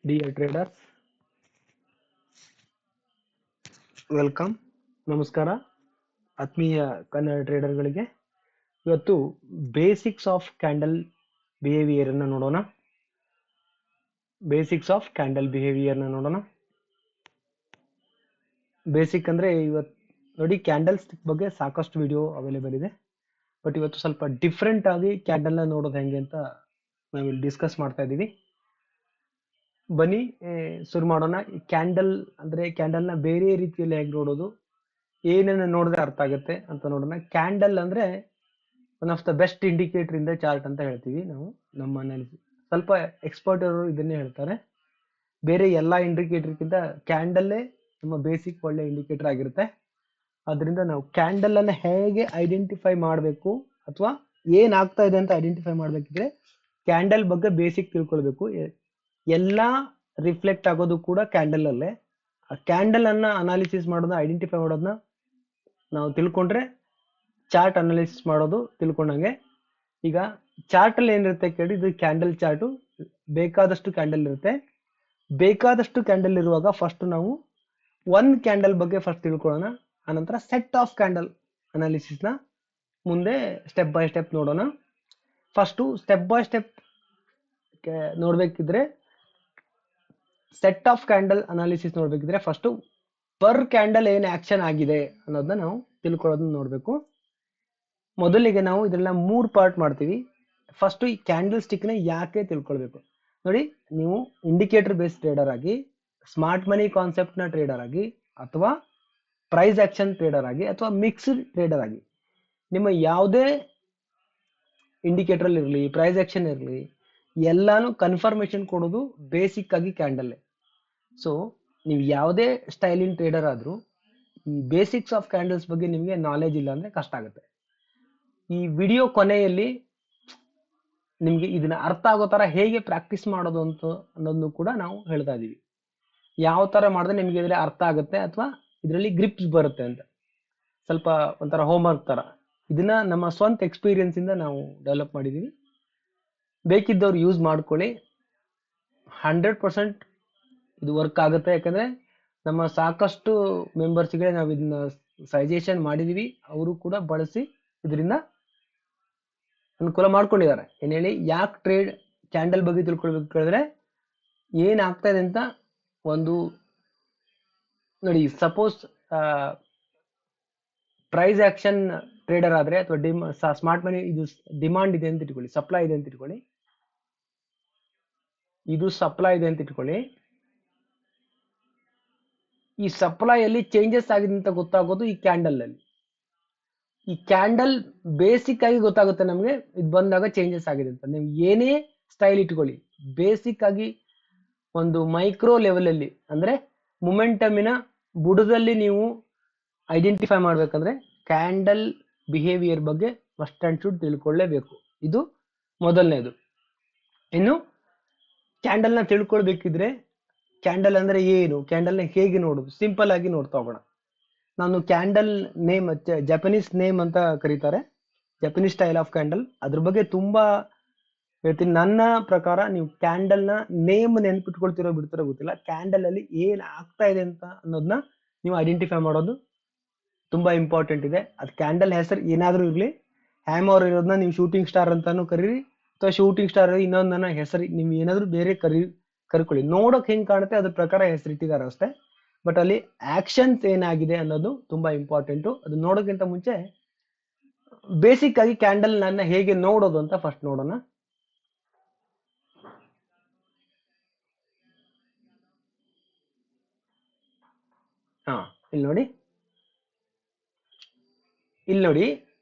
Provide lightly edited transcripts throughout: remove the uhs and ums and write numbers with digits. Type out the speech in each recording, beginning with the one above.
Dear traders, welcome. ನಮಸ್ಕಾರ ಆತ್ಮೀಯ ಕನ್ನಡ ಟ್ರೇಡರ್ಗಳಿಗೆ. ಇವತ್ತು ಬೇಸಿಕ್ಸ್ ಆಫ್ ಕ್ಯಾಂಡಲ್ ಬಿಹೇವಿಯರ್ ಅನ್ನು ನೋಡೋಣ. ಬೇಸಿಕ್ ಅಂದ್ರೆ ಇವತ್ತು ನೋಡಿ, ಕ್ಯಾಂಡಲ್ ಸ್ಟಿಕ್ ಬಗ್ಗೆ ಸಾಕಷ್ಟು ವಿಡಿಯೋ ಅವೈಲೇಬಲ್ ಇದೆ. ಬಟ್ ಇವತ್ತು ಸ್ವಲ್ಪ ಡಿಫ್ರೆಂಟ್ ಆಗಿ ಕ್ಯಾಂಡಲ್ ನ ನೋಡೋದು ಹೆಂಗೆ ಅಂತ ನಾವಿಲ್ಲಿ ಡಿಸ್ಕಸ್ ಮಾಡ್ತಾ ಇದ್ದೀವಿ. ಬನ್ನಿ ಶುರು ಮಾಡೋಣ. ಕ್ಯಾಂಡಲ್ ಅಂದ್ರೆ ಕ್ಯಾಂಡಲ್ ನ ಬೇರೆ ರೀತಿಯಲ್ಲಿ ಹೇಗೆ ನೋಡೋದು, ಏನನ್ನ ನೋಡಿದ್ರೆ ಅರ್ಥ ಆಗುತ್ತೆ ಅಂತ ನೋಡೋಣ. ಕ್ಯಾಂಡಲ್ ಅಂದ್ರೆ one of the best indicator in the chart ಅಂತ ಹೇಳ್ತೀವಿ ನಾವು. ನಮ್ಮ ಅನಾಲಿಸಿಸ್ ಸ್ವಲ್ಪ ಎಕ್ಸ್ಪರ್ಟ್ ಅವರು ಇದನ್ನೇ ಹೇಳ್ತಾರೆ. ಬೇರೆ ಎಲ್ಲಾ ಇಂಡಿಕೇಟರ್ಗಿಂತ ಕ್ಯಾಂಡಲ್ಲೇ ನಮ್ಮ ಬೇಸಿಕ್ ಒಳ್ಳೆ ಇಂಡಿಕೇಟರ್ ಆಗಿರುತ್ತೆ. ಅದರಿಂದ ನಾವು ಕ್ಯಾಂಡಲ್ ಅನ್ನ ಹೇಗೆ ಐಡೆಂಟಿಫೈ ಮಾಡಬೇಕು ಅಥವಾ ಏನಾಗ್ತಾ ಇದೆ ಅಂತ ಐಡೆಂಟಿಫೈ ಮಾಡ್ಬೇಕಿದ್ರೆ ಕ್ಯಾಂಡಲ್ ಬಗ್ಗೆ ಬೇಸಿಕ್ ತಿಳ್ಕೊಳ್ಬೇಕು. ಎಲ್ಲಾ ರಿಫ್ಲೆಕ್ಟ್ ಆಗೋದು ಕೂಡ ಕ್ಯಾಂಡಲ್ ಅಲ್ಲೇ. ಆ ಕ್ಯಾಂಡಲ್ ಅನ್ನ ಅನಾಲಿಸಿಸ್ ಮಾಡೋದನ್ನ, ಐಡೆಂಟಿಫೈ ಮಾಡೋದನ್ನ ನಾವು ತಿಳ್ಕೊಂಡ್ರೆ ಚಾರ್ಟ್ ಅನಾಲಿಸಿಸ್ ಮಾಡೋದು ತಿಳ್ಕೊಂಡಂಗೆ. ಈಗ ಚಾರ್ಟ್ ಅಲ್ಲಿ ಏನಿರುತ್ತೆ ಕೇಳಿ, ಇದು ಕ್ಯಾಂಡಲ್ ಚಾರ್ಟು. ಬೇಕಾದಷ್ಟು ಕ್ಯಾಂಡಲ್ ಇರುತ್ತೆ. ಬೇಕಾದಷ್ಟು ಕ್ಯಾಂಡಲ್ ಇರುವಾಗ ಫಸ್ಟ್ ನಾವು ಒಂದ್ ಕ್ಯಾಂಡಲ್ ಬಗ್ಗೆ ಫಸ್ಟ್ ತಿಳ್ಕೊಳ್ಳೋಣ. ಆನಂತರ ಸೆಟ್ ಆಫ್ ಕ್ಯಾಂಡಲ್ ಅನಾಲಿಸಿಸ್ ನ ಮುಂದೆ ಸ್ಟೆಪ್ ಬೈ ಸ್ಟೆಪ್ ನೋಡೋಣ. ಫಸ್ಟ್ ಸ್ಟೆಪ್ ಬೈ ಸ್ಟೆಪ್ ನೋಡ್ಬೇಕಿದ್ರೆ, ಸೆಟ್ ಆಫ್ ಕ್ಯಾಂಡಲ್ ಅನಾಲಿಸಿಸ್ ನೋಡ್ಬೇಕಿದ್ರೆ ಫಸ್ಟ್ ಪರ್ ಕ್ಯಾಂಡಲ್ ಏನ್ ಆಕ್ಷನ್ ಆಗಿದೆ ಅನ್ನೋದನ್ನ ನಾವು ತಿಳ್ಕೊಳ್ಳೋದನ್ನ ನೋಡ್ಬೇಕು. ಮೊದಲಿಗೆ ನಾವು ಇದೆಲ್ಲ 3 ಪಾರ್ಟ್ ಮಾಡ್ತೀವಿ. ಫಸ್ಟ್ ಈ ಕ್ಯಾಂಡಲ್ ಸ್ಟಿಕ್ ನ ಯಾಕೆ ತಿಳ್ಕೊಳ್ಬೇಕು ನೋಡಿ. ನೀವು ಇಂಡಿಕೇಟರ್ ಬೇಸ್ಡ್ ಟ್ರೇಡರ್ ಆಗಿ, ಸ್ಮಾರ್ಟ್ ಮನಿ ಕಾನ್ಸೆಪ್ಟ್ ನ ಟ್ರೇಡರ್ ಆಗಿ, ಅಥವಾ ಪ್ರೈಸ್ ಆಕ್ಷನ್ ಟ್ರೇಡರ್ ಆಗಿ, ಅಥವಾ ಮಿಕ್ಸ್ಡ್ ಟ್ರೇಡರ್ ಆಗಿ, ನಿಮ್ಮ ಯಾವುದೇ ಇಂಡಿಕೇಟರ್ ಅಲ್ಲಿ ಇರಲಿ, ಪ್ರೈಸ್ ಆಕ್ಷನ್ ಇರಲಿ, ಎಲ್ಲಾನು ಕನ್ಫರ್ಮೇಶನ್ ಕೊಡೋದು ಬೇಸಿಕ್ ಆಗಿ ಕ್ಯಾಂಡಲ್. ಸೊ ನೀವು ಯಾವುದೇ ಸ್ಟೈಲಿನ್ ಟ್ರೇಡರ್ ಆದ್ರೂ ಈ ಬೇಸಿಕ್ಸ್ ಆಫ್ ಕ್ಯಾಂಡಲ್ಸ್ ಬಗ್ಗೆ ನಿಮಗೆ ನಾಲೆಜ್ ಇಲ್ಲ ಅಂದ್ರೆ ಕಷ್ಟ ಆಗುತ್ತೆ. ಈ ವಿಡಿಯೋ ಕೊನೆಯಲ್ಲಿ ನಿಮ್ಗೆ ಇದನ್ನ ಅರ್ಥ ಆಗೋ ತರ ಹೇಗೆ ಪ್ರಾಕ್ಟೀಸ್ ಮಾಡೋದು ಅಂತ ಅನ್ನೋದನ್ನು ಕೂಡ ನಾವು ಹೇಳ್ತಾ ಇದೀವಿ. ಯಾವ ತರ ಮಾಡಿದ್ರೆ ನಿಮ್ಗೆ ಇದ್ರಲ್ಲಿ ಅರ್ಥ ಆಗುತ್ತೆ ಅಥವಾ ಇದರಲ್ಲಿ ಗ್ರಿಪ್ಸ್ ಬರುತ್ತೆ ಅಂತ, ಸ್ವಲ್ಪ ಒಂಥರ ಹೋಮ್ವರ್ಕ್ ತರ. ಇದನ್ನ ನಮ್ಮ ಸ್ವಂತ ಎಕ್ಸ್ಪೀರಿಯನ್ಸ್ ಇಂದ ನಾವು ಡೆವಲಪ್ ಮಾಡಿದೀವಿ. ಬೇಕಿದ್ದವ್ರು ಯೂಸ್ ಮಾಡ್ಕೊಳ್ಳಿ. 100% ಇದು ವರ್ಕ್ ಆಗುತ್ತೆ. ಯಾಕಂದ್ರೆ ನಮ್ಮ ಸಾಕಷ್ಟು ಮೆಂಬರ್ಸ್ಗೆ ನಾವು ಇದನ್ನ ಸಜೆಷನ್ ಮಾಡಿದೀವಿ. ಅವರು ಕೂಡ ಬಳಸಿ ಇದರಿಂದ ಅನುಕೂಲ ಮಾಡ್ಕೊಂಡಿದ್ದಾರೆ. ಏನ್ ಹೇಳಿ, ಯಾಕೆ ಟ್ರೇಡ್ ಕ್ಯಾಂಡಲ್ ಬಗ್ಗೆ ತಿಳ್ಕೊಳ್ಬೇಕು ಕೇಳಿದ್ರೆ, ಏನ್ ಆಗ್ತಾ ಇದೆ ಅಂತ ಒಂದು ನೋಡಿ. ಸಪೋಸ್ ಪ್ರೈಸ್ ಆಕ್ಷನ್ ಟ್ರೇಡರ್ ಆದ್ರೆ ಅಥವಾ ಸ್ಮಾರ್ಟ್ ಮನಿ, ಇದು ಡಿಮಾಂಡ್ ಇದೆ ಅಂತ ಇಟ್ಕೊಳ್ಳಿ, ಸಪ್ಲೈ ಇದೆ ಅಂತ ಇಟ್ಕೊಳ್ಳಿ, ಇದು ಸಪ್ಲೈ ಇದೆ ಅಂತ ಇಟ್ಕೊಳ್ಳಿ. ಈ ಸಪ್ಲೈ ಅಲ್ಲಿ ಚೇಂಜಸ್ ಆಗಿದೆ ಅಂತ ಗೊತ್ತಾಗೋದು ಈ ಕ್ಯಾಂಡಲ್ ಅಲ್ಲಿ. ಈ ಕ್ಯಾಂಡಲ್ ಬೇಸಿಕ್ ಆಗಿ ಗೊತ್ತಾಗುತ್ತೆ ನಮ್ಗೆ, ಇದು ಬಂದಾಗ ಚೇಂಜಸ್ ಆಗಿದೆ ಅಂತ. ನೀವು ಏನೇ ಸ್ಟೈಲ್ ಇಟ್ಕೊಳ್ಳಿ, ಬೇಸಿಕ್ ಆಗಿ ಒಂದು ಮೈಕ್ರೋ ಲೆವೆಲ್ ಅಲ್ಲಿ ಅಂದ್ರೆ ಮೊಮೆಂಟಮಿನ ಬುಡದಲ್ಲಿ ನೀವು ಐಡೆಂಟಿಫೈ ಮಾಡ್ಬೇಕಂದ್ರೆ ಕ್ಯಾಂಡಲ್ ಬಿಹೇವಿಯರ್ ಬಗ್ಗೆ ಮಸ್ಟ್ ಅಂಡ್ ಶುಡ್ ತಿಳ್ಕೊಳ್ಳೇಬೇಕು. ಇದು ಮೊದಲನೇದು. ಇನ್ನು ಕ್ಯಾಂಡಲ್ ನ ತಿಳ್ಕೊಳ್ಬೇಕಿದ್ರೆ, ಕ್ಯಾಂಡಲ್ ಅಂದ್ರೆ ಏನು, ಕ್ಯಾಂಡಲ್ ನ ಹೇಗೆ ನೋಡುದು, ಸಿಂಪಲ್ ಆಗಿ ನೋಡ್ತಾ ಹೋಗೋಣ. ನಾನು ಕ್ಯಾಂಡಲ್ ನೇಮ್, ಜಪನೀಸ್ ನೇಮ್ ಅಂತ ಕರೀತಾರೆ, ಜಪನೀಸ್ ಸ್ಟೈಲ್ ಆಫ್ ಕ್ಯಾಂಡಲ್, ಅದ್ರ ಬಗ್ಗೆ ತುಂಬಾ ಹೇಳ್ತೀನಿ. ನನ್ನ ಪ್ರಕಾರ ನೀವು ಕ್ಯಾಂಡಲ್ ನ ನೇಮ್ ನೆನ್ಪಿಟ್ಕೊಳ್ತಿರೋ ಬಿಡ್ತಿರೋ ಗೊತ್ತಿಲ್ಲ, ಕ್ಯಾಂಡಲ್ ಅಲ್ಲಿ ಏನ್ ಆಗ್ತಾ ಇದೆ ಅಂತ ಅನ್ನೋದನ್ನ ನೀವು ಐಡೆಂಟಿಫೈ ಮಾಡೋದು ತುಂಬಾ ಇಂಪಾರ್ಟೆಂಟ್ ಇದೆ. ಅದು ಕ್ಯಾಂಡಲ್ ಹೆಸರು ಏನಾದ್ರೂ ಇರ್ಲಿ, ಹ್ಯಾಮರ್ ಇರೋದನ್ನ ನೀವು ಶೂಟಿಂಗ್ ಸ್ಟಾರ್ ಅಂತಾನು ಕರೀರಿ, ಅಥವಾ ಶೂಟಿಂಗ್ ಸ್ಟಾರ್ ಇನ್ನೊಂದನ್ನ ಹೆಸರು ನಿಮ್ ಏನಾದ್ರು ಬೇರೆ ಕರ್ಕೊಳ್ಳಿ. ನೋಡಕ್ ಹೆಂಗ್ ಕಾಣುತ್ತೆ ಅದ್ರ ಪ್ರಕಾರ ಹೆಸರಿಟ್ಟಿದ್ದಾರೆ ಅಷ್ಟೇ. ಬಟ್ ಅಲ್ಲಿ ಆಕ್ಷನ್ಸ್ ಏನಾಗಿದೆ ಅನ್ನೋದು ತುಂಬಾ ಇಂಪಾರ್ಟೆಂಟ್. ಅದು ನೋಡೋಕ್ಕಿಂತ ಮುಂಚೆ ಬೇಸಿಕ್ ಆಗಿ ಕ್ಯಾಂಡಲ್ ನನ್ನ ಹೇಗೆ ನೋಡೋದು ಅಂತ ಫಸ್ಟ್ ನೋಡೋಣ. ಇಲ್ಲಿ ನೋಡಿ,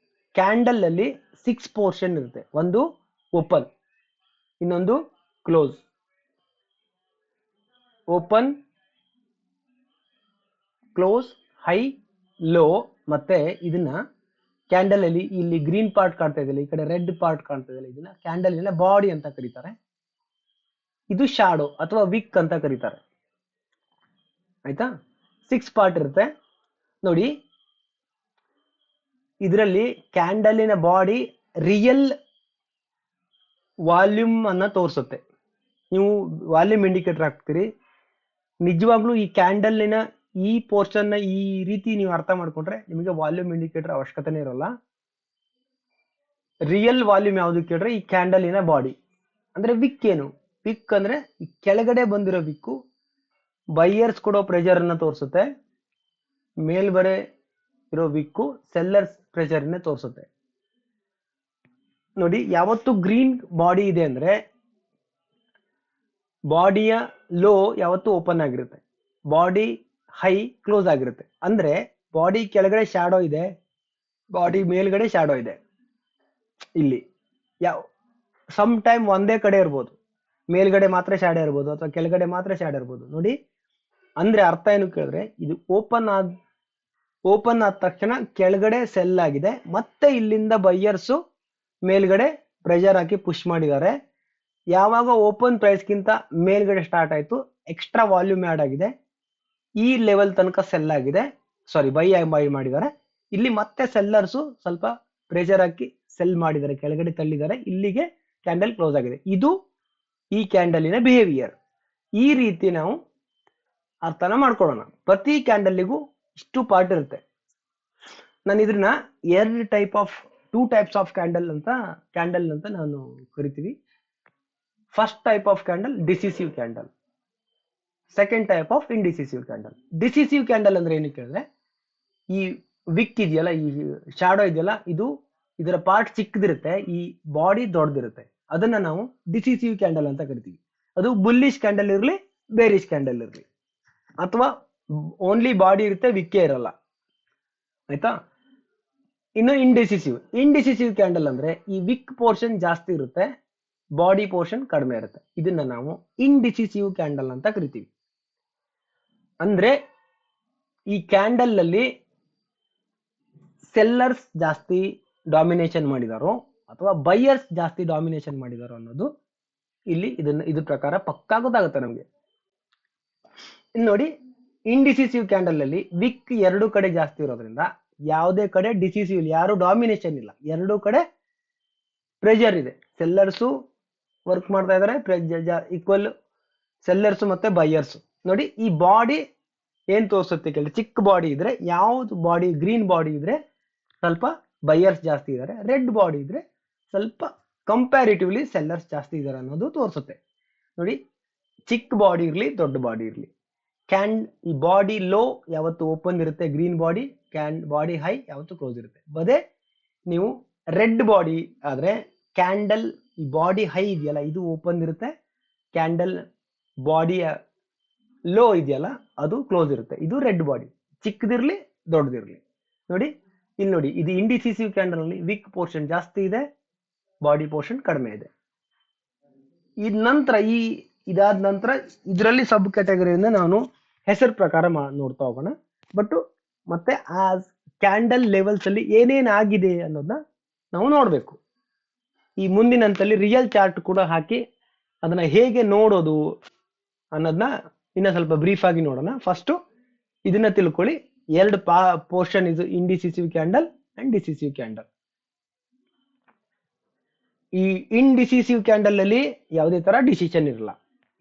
ಕ್ಯಾಂಡಲ್ ಅಲ್ಲಿ 6 ಪೋರ್ಷನ್ ಇರುತ್ತೆ. ಒಂದು ಓಪನ್, ಇನ್ನೊಂದು close. Open, close, high, low. ಮತ್ತೆ ಇದನ್ನ ಕ್ಯಾಂಡಲ್ ಅಲ್ಲಿ ಇಲ್ಲಿ ಗ್ರೀನ್ ಪಾರ್ಟ್ ಕಾಣ್ತಾ ಇದೆಯಲ್ಲ, ಈ ಕಡೆ ರೆಡ್ ಪಾರ್ಟ್ ಕಾಣ್ತಾ ಇದೆಯಲ್ಲ, ಇದನ್ನ ಕ್ಯಾಂಡಲ್ ಬಾಡಿ ಅಂತ ಕರೀತಾರೆ. ಇದು ಶಾಡೋ ಅಥವಾ ವಿಕ್ ಅಂತ ಕರೀತಾರೆ. ಆಯ್ತಾ? 6 ಪಾರ್ಟ್ ಇರುತ್ತೆ ನೋಡಿ. ಇದರಲ್ಲಿ ಕ್ಯಾಂಡಲಿನ ಬಾಡಿ ರಿಯಲ್ ವಾಲ್ಯೂಮ್ ಅನ್ನ ತೋರಿಸುತ್ತೆ. ನೀವು ವಾಲ್ಯೂಮ್ ಇಂಡಿಕೇಟರ್ ಹಾಕ್ತೀರಿ, ನಿಜವಾಗ್ಲೂ ಈ ಕ್ಯಾಂಡಲ್ನ ಈ ಪೋರ್ಷನ್ ನ ಈ ರೀತಿ ನೀವು ಅರ್ಥ ಮಾಡ್ಕೊಂಡ್ರೆ ನಿಮಗೆ ವಾಲ್ಯೂಮ್ ಇಂಡಿಕೇಟರ್ ಅವಶ್ಯಕತೆನೇ ಇರೋಲ್ಲ. ರಿಯಲ್ ವಾಲ್ಯೂಮ್ ಯಾವ್ದು ಕೇಳಿದ್ರೆ ಈ ಕ್ಯಾಂಡಲಿನ ಬಾಡಿ. ಅಂದ್ರೆ ವಿಕ್ ಏನು? ವಿಕ್ ಅಂದ್ರೆ ಈ ಕೆಳಗಡೆ ಬಂದಿರೋ ವಿಕ್ಕು ಬೈಯರ್ಸ್ ಕೊಡೋ ಪ್ರೆಷರ್ ಅನ್ನ ತೋರಿಸುತ್ತೆ, ಮೇಲ್ಬರೆ ಇರೋ ವಿಕ್ಕು ಸೆಲ್ಲರ್ಸ್ ಪ್ರೆಷರ್ ನ ತೋರಿಸುತ್ತೆ. ನೋಡಿ, ಯಾವತ್ತು ಗ್ರೀನ್ ಬಾಡಿ ಇದೆ ಅಂದ್ರೆ ಬಾಡಿಯ ಲೋ ಯಾವತ್ತು ಓಪನ್ ಆಗಿರುತ್ತೆ, ಬಾಡಿ ಹೈ ಕ್ಲೋಸ್ ಆಗಿರುತ್ತೆ. ಅಂದ್ರೆ ಬಾಡಿ ಕೆಳಗಡೆ ಶಾಡೋ ಇದೆ, ಬಾಡಿ ಮೇಲ್ಗಡೆ ಶಾಡೋ ಇದೆ. ಇಲ್ಲಿ ಯಾವ ಸಮ್ ಟೈಮ್ ಒಂದೇ ಕಡೆ ಇರ್ಬೋದು, ಮೇಲ್ಗಡೆ ಮಾತ್ರ ಶಾಡೋ ಇರ್ಬೋದು ಅಥವಾ ಕೆಳಗಡೆ ಮಾತ್ರ ಶಾಡೋ ಇರ್ಬೋದು. ನೋಡಿ, ಅಂದ್ರೆ ಅರ್ಥ ಏನು ಕೇಳಿದ್ರೆ ಇದು ಓಪನ್ ಆದ ತಕ್ಷಣ ಕೆಳಗಡೆ ಸೆಲ್ ಆಗಿದೆ, ಮತ್ತೆ ಇಲ್ಲಿಂದ ಬೈಯರ್ಸು ಮೇಲ್ಗಡೆ ಪ್ರೆಷರ್ ಹಾಕಿ ಪುಷ್ ಮಾಡಿದ್ದಾರೆ. ಯಾವಾಗ ಓಪನ್ ಪ್ರೈಸ್ಗಿಂತ ಮೇಲ್ಗಡೆ ಸ್ಟಾರ್ಟ್ ಆಯ್ತು, ಎಕ್ಸ್ಟ್ರಾ ವಾಲ್ಯೂಮ್ ಆಡ್ ಆಗಿದೆ, ಈ ಲೆವೆಲ್ ತನಕ ಸೆಲ್ ಆಗಿದೆ, ಸಾರಿ ಬೈ ಮಾಡಿದ್ದಾರೆ. ಇಲ್ಲಿ ಮತ್ತೆ ಸೆಲ್ಲರ್ಸು ಸ್ವಲ್ಪ ಪ್ರೆಷರ್ ಹಾಕಿ ಸೆಲ್ ಮಾಡಿದ್ದಾರೆ, ಕೆಳಗಡೆ ತಳ್ಳಿದ್ದಾರೆ, ಇಲ್ಲಿಗೆ ಕ್ಯಾಂಡಲ್ ಕ್ಲೋಸ್ ಆಗಿದೆ. ಇದು ಈ ಕ್ಯಾಂಡಲಿನ ಬಿಹೇವಿಯರ್. ಈ ರೀತಿ ನಾವು ಅರ್ಥನ ಮಾಡ್ಕೊಳ್ಳೋಣ. ಪ್ರತಿ ಕ್ಯಾಂಡಲ್ಗೂ ಇಷ್ಟು ಪಾರ್ಟ್ ಇರುತ್ತೆ. ನಾನು ಇದನ್ನ ಟೂ ಟೈಪ್ಸ್ ಆಫ್ ಕ್ಯಾಂಡಲ್ ಅಂತ ನಾನು ಕರಿತೀವಿ. First type of candle decisive candle, second type of ಇಂಡಿಸಿಸಿವ್ candle. Decisive candle ಅಂದ್ರೆ ಏನು ಕೇಳಿದ್ರೆ ಈ ವಿಕ್ ಇದೆಯಲ್ಲ, ಈ ಶಾಡೋ ಇದೆಯಲ್ಲ, ಇದರ ಪಾರ್ಟ್ ಚಿಕ್ಕದಿರುತ್ತೆ, ಈ ಬಾಡಿ ದೊಡ್ಡದಿರುತ್ತೆ. ಅದನ್ನ ನಾವು ಡಿಸಿಸಿವ್ ಕ್ಯಾಂಡಲ್ ಅಂತ ಕರಿತೀವಿ. ಅದು ಬುಲ್ಲಿಶ್ ಕ್ಯಾಂಡಲ್ ಇರಲಿ, ಬೇರಿಶ್ ಕ್ಯಾಂಡಲ್ ಇರಲಿ, ಅಥವಾ ಓನ್ಲಿ ಬಾಡಿ ಇರುತ್ತೆ, ವಿಕ್ಕೇ ಇರಲ್ಲ. ಆಯ್ತಾ? ಇನ್ನು ಇಂಡಿಸಿಸಿವ್ ಕ್ಯಾಂಡಲ್ ಅಂದ್ರೆ ಈ ವಿಕ್ ಪೋರ್ಷನ್ ಜಾಸ್ತಿ ಇರುತ್ತೆ, ಬಾಡಿ ಪೋರ್ಷನ್ ಕಡಿಮೆ ಇರುತ್ತೆ. ಇದನ್ನ ನಾವು ಇಂಡಿಸಿಸಿವ್ ಕ್ಯಾಂಡಲ್ ಅಂತ ಕರಿತೀವಿ. ಅಂದ್ರೆ ಈ ಕ್ಯಾಂಡಲ್ ಅಲ್ಲಿ ಸೆಲ್ಲರ್ಸ್ ಜಾಸ್ತಿ ಡಾಮಿನೇಷನ್ ಮಾಡಿದಾರೋ ಅಥವಾ ಬೈಯರ್ಸ್ ಜಾಸ್ತಿ ಡಾಮಿನೇಷನ್ ಮಾಡಿದಾರೋ ಅನ್ನೋದು ಇಲ್ಲಿ ಇದ್ರ ಪ್ರಕಾರ ಪಕ್ಕಾ ಗೊತ್ತಾಗುತ್ತೆ ನಮ್ಗೆ. ಇನ್ನು ನೋಡಿ, ಇಂಡಿಸಿಸಿವ್ ಕ್ಯಾಂಡಲ್ ಅಲ್ಲಿ ವಿಕ್ ಎರಡು ಕಡೆ ಜಾಸ್ತಿ ಇರೋದ್ರಿಂದ ಯಾವುದೇ ಕಡೆ ಡಿಸಿಸಿವ್ ಯಾರು ಡಾಮಿನೇಷನ್ ಇಲ್ಲ, ಎರಡು ಕಡೆ ಪ್ರೆಷರ್ ಇದೆ. ಸೆಲ್ಲರ್ಸು ವರ್ಕ್ ಮಾಡ್ತಾ ಇದಾರೆ, ಈಕ್ವಲ್ ಸೆಲ್ಲರ್ಸ್ ಮತ್ತೆ ಬೈಯರ್ಸ್. ನೋಡಿ, ಈ ಬಾಡಿ ಏನ್ ತೋರಿಸುತ್ತೆ ಕೇಳಿ, ಚಿಕ್ಕ ಬಾಡಿ ಇದ್ರೆ ಯಾವ್ದು ಬಾಡಿ, ಗ್ರೀನ್ ಬಾಡಿ ಇದ್ರೆ ಸ್ವಲ್ಪ ಬೈಯರ್ಸ್ ಜಾಸ್ತಿ ಇದ್ದಾರೆ, ರೆಡ್ ಬಾಡಿ ಇದ್ರೆ ಸ್ವಲ್ಪ ಕಂಪ್ಯಾರಿಟಿವ್ಲಿ ಸೆಲ್ಲರ್ಸ್ ಜಾಸ್ತಿ ಇದ್ದಾರೆ ಅನ್ನೋದು ತೋರಿಸುತ್ತೆ. ನೋಡಿ, ಚಿಕ್ಕ ಬಾಡಿ ಇರ್ಲಿ, ದೊಡ್ಡ ಬಾಡಿ ಇರ್ಲಿ, ಈ ಬಾಡಿ ಲೋ ಯಾವತ್ತು ಓಪನ್ ಇರುತ್ತೆ ಗ್ರೀನ್ ಬಾಡಿ, ಬಾಡಿ ಹೈ ಯಾವತ್ತು ಕ್ಲೋಸ್ ಇರುತ್ತೆ. ಬದೇ ನೀವು ರೆಡ್ ಬಾಡಿ ಆದ್ರೆ ಕ್ಯಾಂಡಲ್ ಈ ಬಾಡಿ ಹೈ ಇದೆಯಲ್ಲ ಇದು ಓಪನ್ ಇರುತ್ತೆ, ಕ್ಯಾಂಡಲ್ ಬಾಡಿಯ ಲೋ ಇದೆಯಲ್ಲ ಅದು ಕ್ಲೋಸ್ ಇರುತ್ತೆ. ಇದು ರೆಡ್ ಬಾಡಿ, ಚಿಕ್ಕದಿರ್ಲಿ ದೊಡ್ಡದಿರ್ಲಿ. ನೋಡಿ, ಇಲ್ಲಿ ನೋಡಿ, ಇದು ಇಂಡಿಸಿಸಿವ್ ಕ್ಯಾಂಡಲ್ ಅಲ್ಲಿ ವಿಕ್ ಪೋರ್ಷನ್ ಜಾಸ್ತಿ ಇದೆ, ಬಾಡಿ ಪೋರ್ಷನ್ ಕಡಿಮೆ ಇದೆ. ಇದಾದ ನಂತರ ಇದರಲ್ಲಿ ಸಬ್ ಕ್ಯಾಟಗರಿಯಿಂದ ನಾನು ಹೆಸರು ಪ್ರಕಾರ ನೋಡ್ತಾ ಹೋಗೋಣ. ಬಟ್ ಮತ್ತೆ ಆ ಕ್ಯಾಂಡಲ್ ಲೆವೆಲ್ಸ್ ಅಲ್ಲಿ ಏನೇನ್ ಆಗಿದೆ ಅನ್ನೋದನ್ನ ನಾವು ನೋಡ್ಬೇಕು. ಈ ಮುಂದಿನಂತಲ್ಲಿ ರಿಯಲ್ ಚಾರ್ಟ್ ಕೂಡ ಹಾಕಿ ಅದನ್ನ ಹೇಗೆ ನೋಡೋದು ಅನ್ನೋದನ್ನ ಇನ್ನ ಸ್ವಲ್ಪ ಬ್ರೀಫ್ ಆಗಿ ನೋಡೋಣ. ಫಸ್ಟ್ ಇದನ್ನ ತಿಳ್ಕೊಳ್ಳಿ, ಎರಡು ಪೋರ್ಷನ್ ಇದು ಇಂಡಿಸಿಸಿವ್ ಕ್ಯಾಂಡಲ್ ಅಂಡ್ ಡಿಸಿಸಿವ್ ಕ್ಯಾಂಡಲ್. ಈ ಇಂಡಿಸಿಸಿವ್ ಕ್ಯಾಂಡಲ್ ಅಲ್ಲಿ ಯಾವುದೇ ತರ ಡಿಸಿಷನ್ ಇರಲ್ಲ,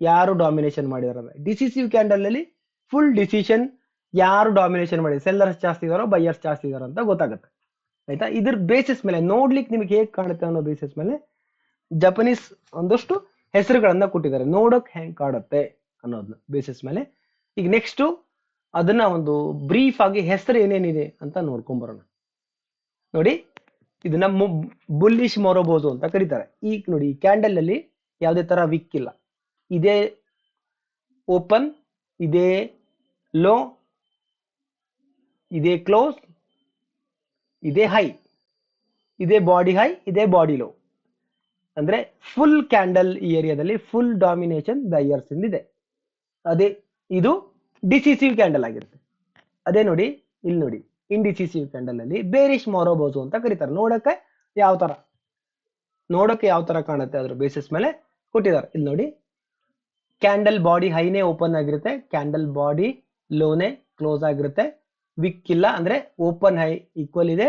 ಯಾರು ಡಾಮಿನೇಷನ್ ಮಾಡಿದಾರೆ. ಡಿಸಿಸಿವ್ ಕ್ಯಾಂಡಲ್ ಅಲ್ಲಿ ಫುಲ್ ಡಿಸಿಷನ್, ಯಾರು ಡಾಮಿನೇಷನ್ ಮಾಡಿದ್ದಾರೆ, ಸೆಲ್ಲರ್ಸ್ ಜಾಸ್ತಿ ಇದಾರೋ ಬೈಯರ್ಸ್ ಜಾಸ್ತಿ ಇದಾರೋ ಅಂತ ಗೊತ್ತಾಗುತ್ತೆ. ಆಯ್ತಾ? ಇದ್ರ ಬೇಸಿಸ್ ಮೇಲೆ ನೋಡ್ಲಿಕ್ಕೆ ನಿಮ್ಗೆ ಹೇಗೆ ಕಾಣುತ್ತೆ ಅನ್ನೋ ಬೇಸಿಸ್ ಮೇಲೆ ಜಪನೀಸ್ ಒಂದಷ್ಟು ಹೆಸರುಗಳನ್ನ ಕೊಟ್ಟಿದ್ದಾರೆ, ನೋಡಕ್ ಹೆಂಗ್ ಕಾಣುತ್ತೆ ಅನ್ನೋದನ್ನ ಬೇಸಿಸ್ ಮೇಲೆ. ಈಗ ನೆಕ್ಸ್ಟ್ ಅದನ್ನ ಒಂದು ಬ್ರೀಫ್ ಆಗಿ ಹೆಸರು ಏನೇನಿದೆ ಅಂತ ನೋಡ್ಕೊಂಡ್ ಬರೋಣ. ನೋಡಿ, ಇದನ್ನ ಬುಲ್ಲಿಶ್ ಮೊರಬೋದು ಅಂತ ಕರೀತಾರೆ. ಈಗ ನೋಡಿ, ಈ ಕ್ಯಾಂಡಲ್ ಅಲ್ಲಿ ಯಾವುದೇ ತರ ವಿಕ್ ಇಲ್ಲ, ಇದೇ ಓಪನ್, ಇದೇ ಲೋ, ಇದೇ ಕ್ಲೋಸ್, ಇದೇ ಹೈ, ಇದೇ ಬಾಡಿ ಹೈ, ಇದೇ ಬಾಡಿ ಲೋ. ಅಂದ್ರೆ ಫುಲ್ ಕ್ಯಾಂಡಲ್ ಈ ಏರಿಯಾದಲ್ಲಿ ಫುಲ್ ಡಾಮಿನೇಷನ್ ಬೈಯರ್ಸ್ ಇದೆ. ಅದೇ ಇದು ಡಿಸಿಸಿವ್ ಕ್ಯಾಂಡಲ್ ಆಗಿರುತ್ತೆ. ಅದೇ ನೋಡಿ, ಇಲ್ಲಿ ನೋಡಿ, ಇಂಡಿಸಿಸಿವ್ ಕ್ಯಾಂಡಲ್ ಅಲ್ಲಿ ಬೇರಿಶ್ ಮೊರಬೋದು ಅಂತ ಕರೀತಾರೆ. ನೋಡಕ್ಕೆ ಯಾವ ತರ ಕಾಣುತ್ತೆ ಅದ್ರ ಬೇಸಿಸ್ ಮೇಲೆ ಕೊಟ್ಟಿದ್ದಾರೆ. ಇಲ್ಲಿ ನೋಡಿ, ಕ್ಯಾಂಡಲ್ ಬಾಡಿ ಹೈನೇ ಓಪನ್ ಆಗಿರುತ್ತೆ, ಕ್ಯಾಂಡಲ್ ಬಾಡಿ ಲೋನೇ ಕ್ಲೋಸ್ ಆಗಿರುತ್ತೆ, ವಿಕ್ ಇಲ್ಲ, ಅಂದ್ರೆ ಓಪನ್ ಹೈ ಈಕ್ವಲ್ ಇದೆ,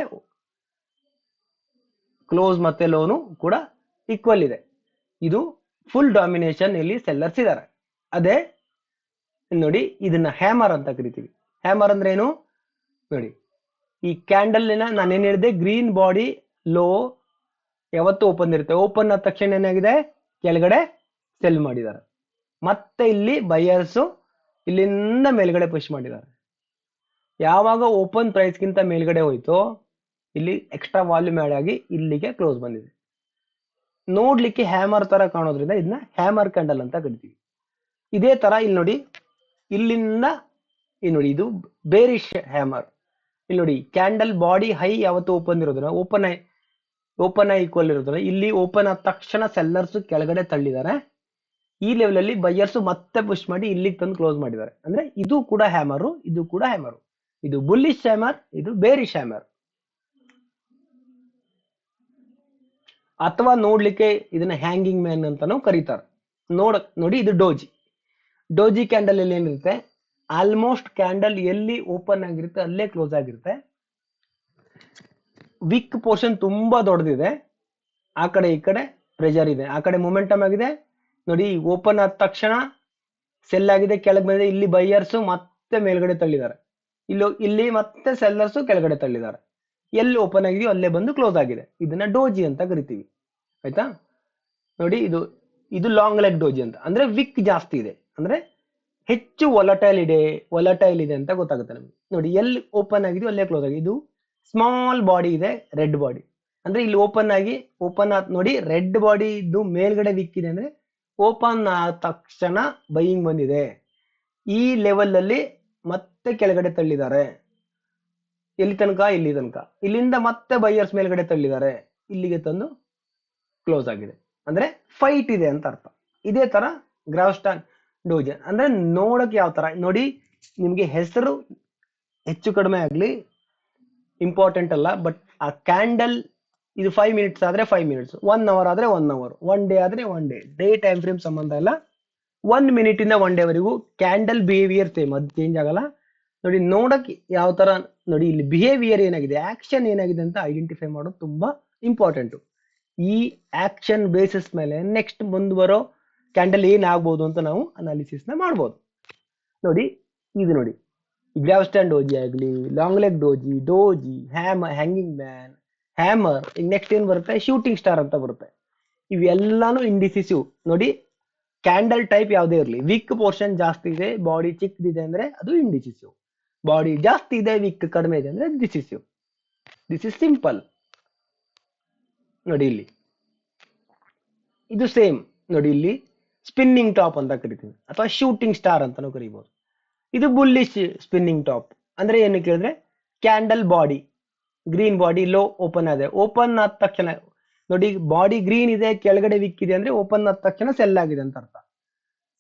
ಕ್ಲೋಸ್ ಮತ್ತೆ ಲೋನು ಕೂಡ ಈಕ್ವಲ್ ಇದೆ. ಇದು ಫುಲ್ ಡಾಮಿನೇಷನ್ ಇಲ್ಲಿ ಸೆಲ್ಲರ್ಸ್ ಇದ್ದಾರೆ. ಅದೇ ನೋಡಿ ಇದನ್ನ ಹ್ಯಾಮರ್ ಅಂತ ಕರಿತೀವಿ. ಹ್ಯಾಮರ್ ಅಂದ್ರೆ ಏನು ನೋಡಿ, ಈ ಕ್ಯಾಂಡಲ್ ನಾನೇನ್ ಹೇಳಿದೆ, ಗ್ರೀನ್ ಬಾಡಿ ಲೋ ಯಾವತ್ತು ಓಪನ್ ಇರುತ್ತೆ. ಓಪನ್ ಆದ ತಕ್ಷಣ ಏನಾಗಿದೆ, ಕೆಳಗಡೆ ಸೆಲ್ ಮಾಡಿದ್ದಾರೆ. ಮತ್ತೆ ಇಲ್ಲಿ ಬೈಯರ್ಸ್ ಇಲ್ಲಿಂದ ಮೇಲ್ಗಡೆ ಪುಷ್ ಮಾಡಿದ್ದಾರೆ. ಯಾವಾಗ ಓಪನ್ ಪ್ರೈಸ್ ಗಿಂತ ಮೇಲ್ಗಡೆ ಹೋಯ್ತು, ಇಲ್ಲಿ ಎಕ್ಸ್ಟ್ರಾ ವಾಲ್ಯೂಮ್ ಆಡ್ ಆಗಿ ಇಲ್ಲಿಗೆ ಕ್ಲೋಸ್ ಬಂದಿದೆ. ನೋಡ್ಲಿಕ್ಕೆ ಹ್ಯಾಮರ್ ತರ ಕಾಣೋದ್ರಿಂದ ಇದನ್ನ ಹ್ಯಾಮರ್ ಕ್ಯಾಂಡಲ್ ಅಂತ ಕರಿತೀವಿ. ಇದೇ ತರ ಇಲ್ಲಿ ನೋಡಿ, ಇಲ್ಲಿಂದ ಇಲ್ಲಿ ನೋಡಿ, ಇದು ಬೇರಿಶ್ ಹ್ಯಾಮರ್. ಇಲ್ಲಿ ನೋಡಿ, ಕ್ಯಾಂಡಲ್ ಬಾಡಿ ಹೈ ಯಾವತ್ತು ಓಪನ್ ಇರೋದನ್ನ, ಓಪನ್ ಐ ಈಕ್ವಲ್ ಇರೋದನ್ನ, ಇಲ್ಲಿ ಓಪನ್ ಆದ ತಕ್ಷಣ ಸೆಲ್ಲರ್ಸ್ ಕೆಳಗಡೆ ತಳ್ಳಿದ್ದಾರೆ. ಈ ಲೆವೆಲ್ ಅಲ್ಲಿ ಬೈಯರ್ಸ್ ಮತ್ತೆ ಪುಷ್ ಮಾಡಿ ಇಲ್ಲಿಗೆ ತಂದು ಕ್ಲೋಸ್ ಮಾಡಿದ್ದಾರೆ. ಅಂದ್ರೆ ಇದು ಕೂಡ ಹ್ಯಾಮರು, ಇದು ಕೂಡ ಹ್ಯಾಮರು. ಇದು ಬುಲ್ಲಿಶ್ ಹ್ಯಾಮರ್, ಇದು ಬೇರಿಶ್ ಹ್ಯಾಮರ್. ಅಥವಾ ನೋಡ್ಲಿಕ್ಕೆ ಇದನ್ನ ಹ್ಯಾಂಗಿಂಗ್ ಮ್ಯಾನ್ ಅಂತಾನು ಕರೀತಾರೆ. ನೋಡಿ ಇದು ಡೋಜಿ ಕ್ಯಾಂಡಲ್ ಅಲ್ಲಿ ಏನಿರುತ್ತೆ, ಆಲ್ಮೋಸ್ಟ್ ಕ್ಯಾಂಡಲ್ ಎಲ್ಲಿ ಓಪನ್ ಆಗಿರುತ್ತೆ ಅಲ್ಲೇ ಕ್ಲೋಸ್ ಆಗಿರುತ್ತೆ. ವಿಕ್ ಪೋರ್ಷನ್ ತುಂಬಾ ದೊಡ್ಡದಿದೆ, ಆ ಕಡೆ ಈ ಕಡೆ ಪ್ರೆಷರ್ ಇದೆ, ಆ ಕಡೆ ಮೊಮೆಂಟಮ್ ಆಗಿದೆ. ನೋಡಿ ಓಪನ್ ಆದ ತಕ್ಷಣ ಸೆಲ್ ಆಗಿದೆ, ಕೆಳಗೆ ಬಂದಿದೆ. ಇಲ್ಲಿ ಬೈಯರ್ಸ್ ಮತ್ತೆ ಮೇಲ್ಗಡೆ ತಳ್ಳಿದ್ದಾರೆ, ಇಲ್ಲಿ ಮತ್ತೆ ಸೆಲ್ಲರ್ಸ್ ಕೆಳಗಡೆ ತಳ್ಳಿದ್ದಾರೆ. ಎಲ್ಲಿ ಓಪನ್ ಆಗಿದೆಯೋ ಅಲ್ಲೇ ಬಂದು ಕ್ಲೋಸ್ ಆಗಿದೆ. ಇದನ್ನ ಡೋಜಿ ಅಂತ ಕರಿತೀವಿ. ಆಯ್ತಾ? ನೋಡಿ ಇದು ಲಾಂಗ್ ಲೆಗ್ ಡೋಜಿ ಅಂತ. ಅಂದ್ರೆ ವಿಕ್ ಜಾಸ್ತಿ ಇದೆ, ಅಂದ್ರೆ ಹೆಚ್ಚು ವೊಲಟೈಲ್ ಇದೆ ಅಂತ ಗೊತ್ತಾಗುತ್ತೆ ನಮಗೆ. ನೋಡಿ ಎಲ್ಲಿ ಓಪನ್ ಆಗಿದೆಯೋ ಅಲ್ಲೇ ಕ್ಲೋಸ್ ಆಗಿದೆ. ಇದು ಸ್ಮಾಲ್ ಬಾಡಿ ಇದೆ, ರೆಡ್ ಬಾಡಿ. ಅಂದ್ರೆ ಇಲ್ಲಿ ಓಪನ್ ಆದ ನೋಡಿ, ರೆಡ್ ಬಾಡಿ ಇದು ಮೇಲ್ಗಡೆ ವಿಕ್ ಇದೆ, ಅಂದ್ರೆ ಓಪನ್ ಆದ ತಕ್ಷಣ ಬೈಯಿಂಗ್ ಬಂದಿದೆ. ಈ ಲೆವೆಲ್ ಅಲ್ಲಿ ಮತ್ತೆ ಕೆಳಗಡೆ ತಳ್ಳಿದ್ದಾರೆ. ಎಲ್ಲಿ ತನಕ? ಇಲ್ಲಿ ತನಕ. ಇಲ್ಲಿಂದ ಮತ್ತೆ ಬೈಯರ್ಸ್ ಮೇಲ್ಗಡೆ ತಳ್ಳಿದ್ದಾರೆ, ಇಲ್ಲಿಗೆ ತಂದು ಕ್ಲೋಸ್ ಆಗಿದೆ. ಅಂದ್ರೆ ಫೈಟ್ ಇದೆ ಅಂತ ಅರ್ಥ. ಇದೇ ತರ ಗ್ರಾವ್ಸ್ಟಾನ್ ಡೋಜ್ ಅಂದ್ರೆ ನೋಡಕ್ ಯಾವ ತರ ನೋಡಿ. ನಿಮ್ಗೆ ಹೆಸರು ಹೆಚ್ಚು ಕಡಿಮೆ ಆಗ್ಲಿ ಇಂಪಾರ್ಟೆಂಟ್ ಅಲ್ಲ, ಬಟ್ ಆ ಕ್ಯಾಂಡಲ್ ಇದು 5 ಮಿನಿಟ್ಸ್ ಆದ್ರೆ 5 ಮಿನಿಟ್ಸ್, 1 ಅವರ್ ಆದ್ರೆ 1 ಅವರ್, 1 ಡೇ ಆದ್ರೆ 1 ಡೇ ಟೈಮ್ ಫ್ರೇಮ್ ಸಂಬಂಧ ಇಲ್ಲ. 1 ಮಿನಿಟ್ ಇಂದ 1 ಡೇ ವರೆಗೂ ಕ್ಯಾಂಡಲ್ ಬಿಹೇವಿಯರ್ ಸೇಮ್, ಅದು ಚೇಂಜ್ ಆಗಲ್ಲ. ನೋಡಿ ನೋಡಕ್ ಯಾವ ತರ ನೋಡಿ, ಇಲ್ಲಿ ಬಿಹೇವಿಯರ್ ಏನಾಗಿದೆ, ಆಕ್ಷನ್ ಏನಾಗಿದೆ ಅಂತ ಐಡೆಂಟಿಫೈ ಮಾಡೋದು ತುಂಬಾ ಇಂಪಾರ್ಟೆಂಟ್. ಈ ಆಕ್ಷನ್ ಬೇಸಿಸ್ ಮೇಲೆ ನೆಕ್ಸ್ಟ್ ಮುಂದೆ ಬರೋ ಕ್ಯಾಂಡಲ್ ಏನಾಗ್ಬೋದು ಅಂತ ನಾವು ಅನಾಲಿಸಿಸ್ ನ ಮಾಡ್ಬೋದು. ನೋಡಿ ಇದು ನೋಡಿ, ಗ್ರಾವ್ಸ್ಟಾನ್ ಡೋಜಿ ಆಗಲಿ, long leg doji, hanging man, hammer. ಈಗ ನೆಕ್ಸ್ಟ್ ಏನ್ ಬರುತ್ತೆ, ಶೂಟಿಂಗ್ ಸ್ಟಾರ್ ಅಂತ ಬರುತ್ತೆ. ಇವೆಲ್ಲಾನು ಇಂಡಿಸಿಸಿವ್. ನೋಡಿ ಕ್ಯಾಂಡಲ್ ಟೈಪ್ ಯಾವುದೇ ಇರಲಿ, ವಿಕ್ ಪೋರ್ಷನ್ ಜಾಸ್ತಿ ಇದೆ, ಬಾಡಿ ಚಿಕ್ಕದಿದೆ ಅಂದ್ರೆ ಅದು ಇಂಡಿಸಿಸಿವ್. ಬಾಡಿ ಜಾಸ್ತಿ ಇದೆ, ವಿಕ್ ಕಡಿಮೆ ಇದೆ ಅಂದ್ರೆ ಡಿಸಿಸಿವ್. This is simple. ನೋಡಿ ಇಲ್ಲಿ ಇದು ಸೇಮ್. ನೋಡಿ ಇಲ್ಲಿ ಸ್ಪಿನ್ನಿಂಗ್ ಟಾಪ್ ಅಂತ ಕರಿತೀವಿ, ಅಥವಾ ಶೂಟಿಂಗ್ ಸ್ಟಾರ್ ಅಂತಾನು ಕರಿಬಹುದು. ಇದು ಬುಲ್ಲಿಶ್ ಸ್ಪಿನ್ನಿಂಗ್ ಟಾಪ್. ಅಂದ್ರೆ ಏನು ಕೇಳಿದ್ರೆ, candle body green body low open ಆದ ತಕ್ಷಣ ನೋಡಿ, ಬಾಡಿ ಗ್ರೀನ್ ಇದೆ, ಕೆಳಗಡೆ ವಿಕ್ ಇದೆ ಅಂದ್ರೆ ಓಪನ್ ಆದ ತಕ್ಷಣ ಸೆಲ್ ಆಗಿದೆ ಅಂತ ಅರ್ಥ.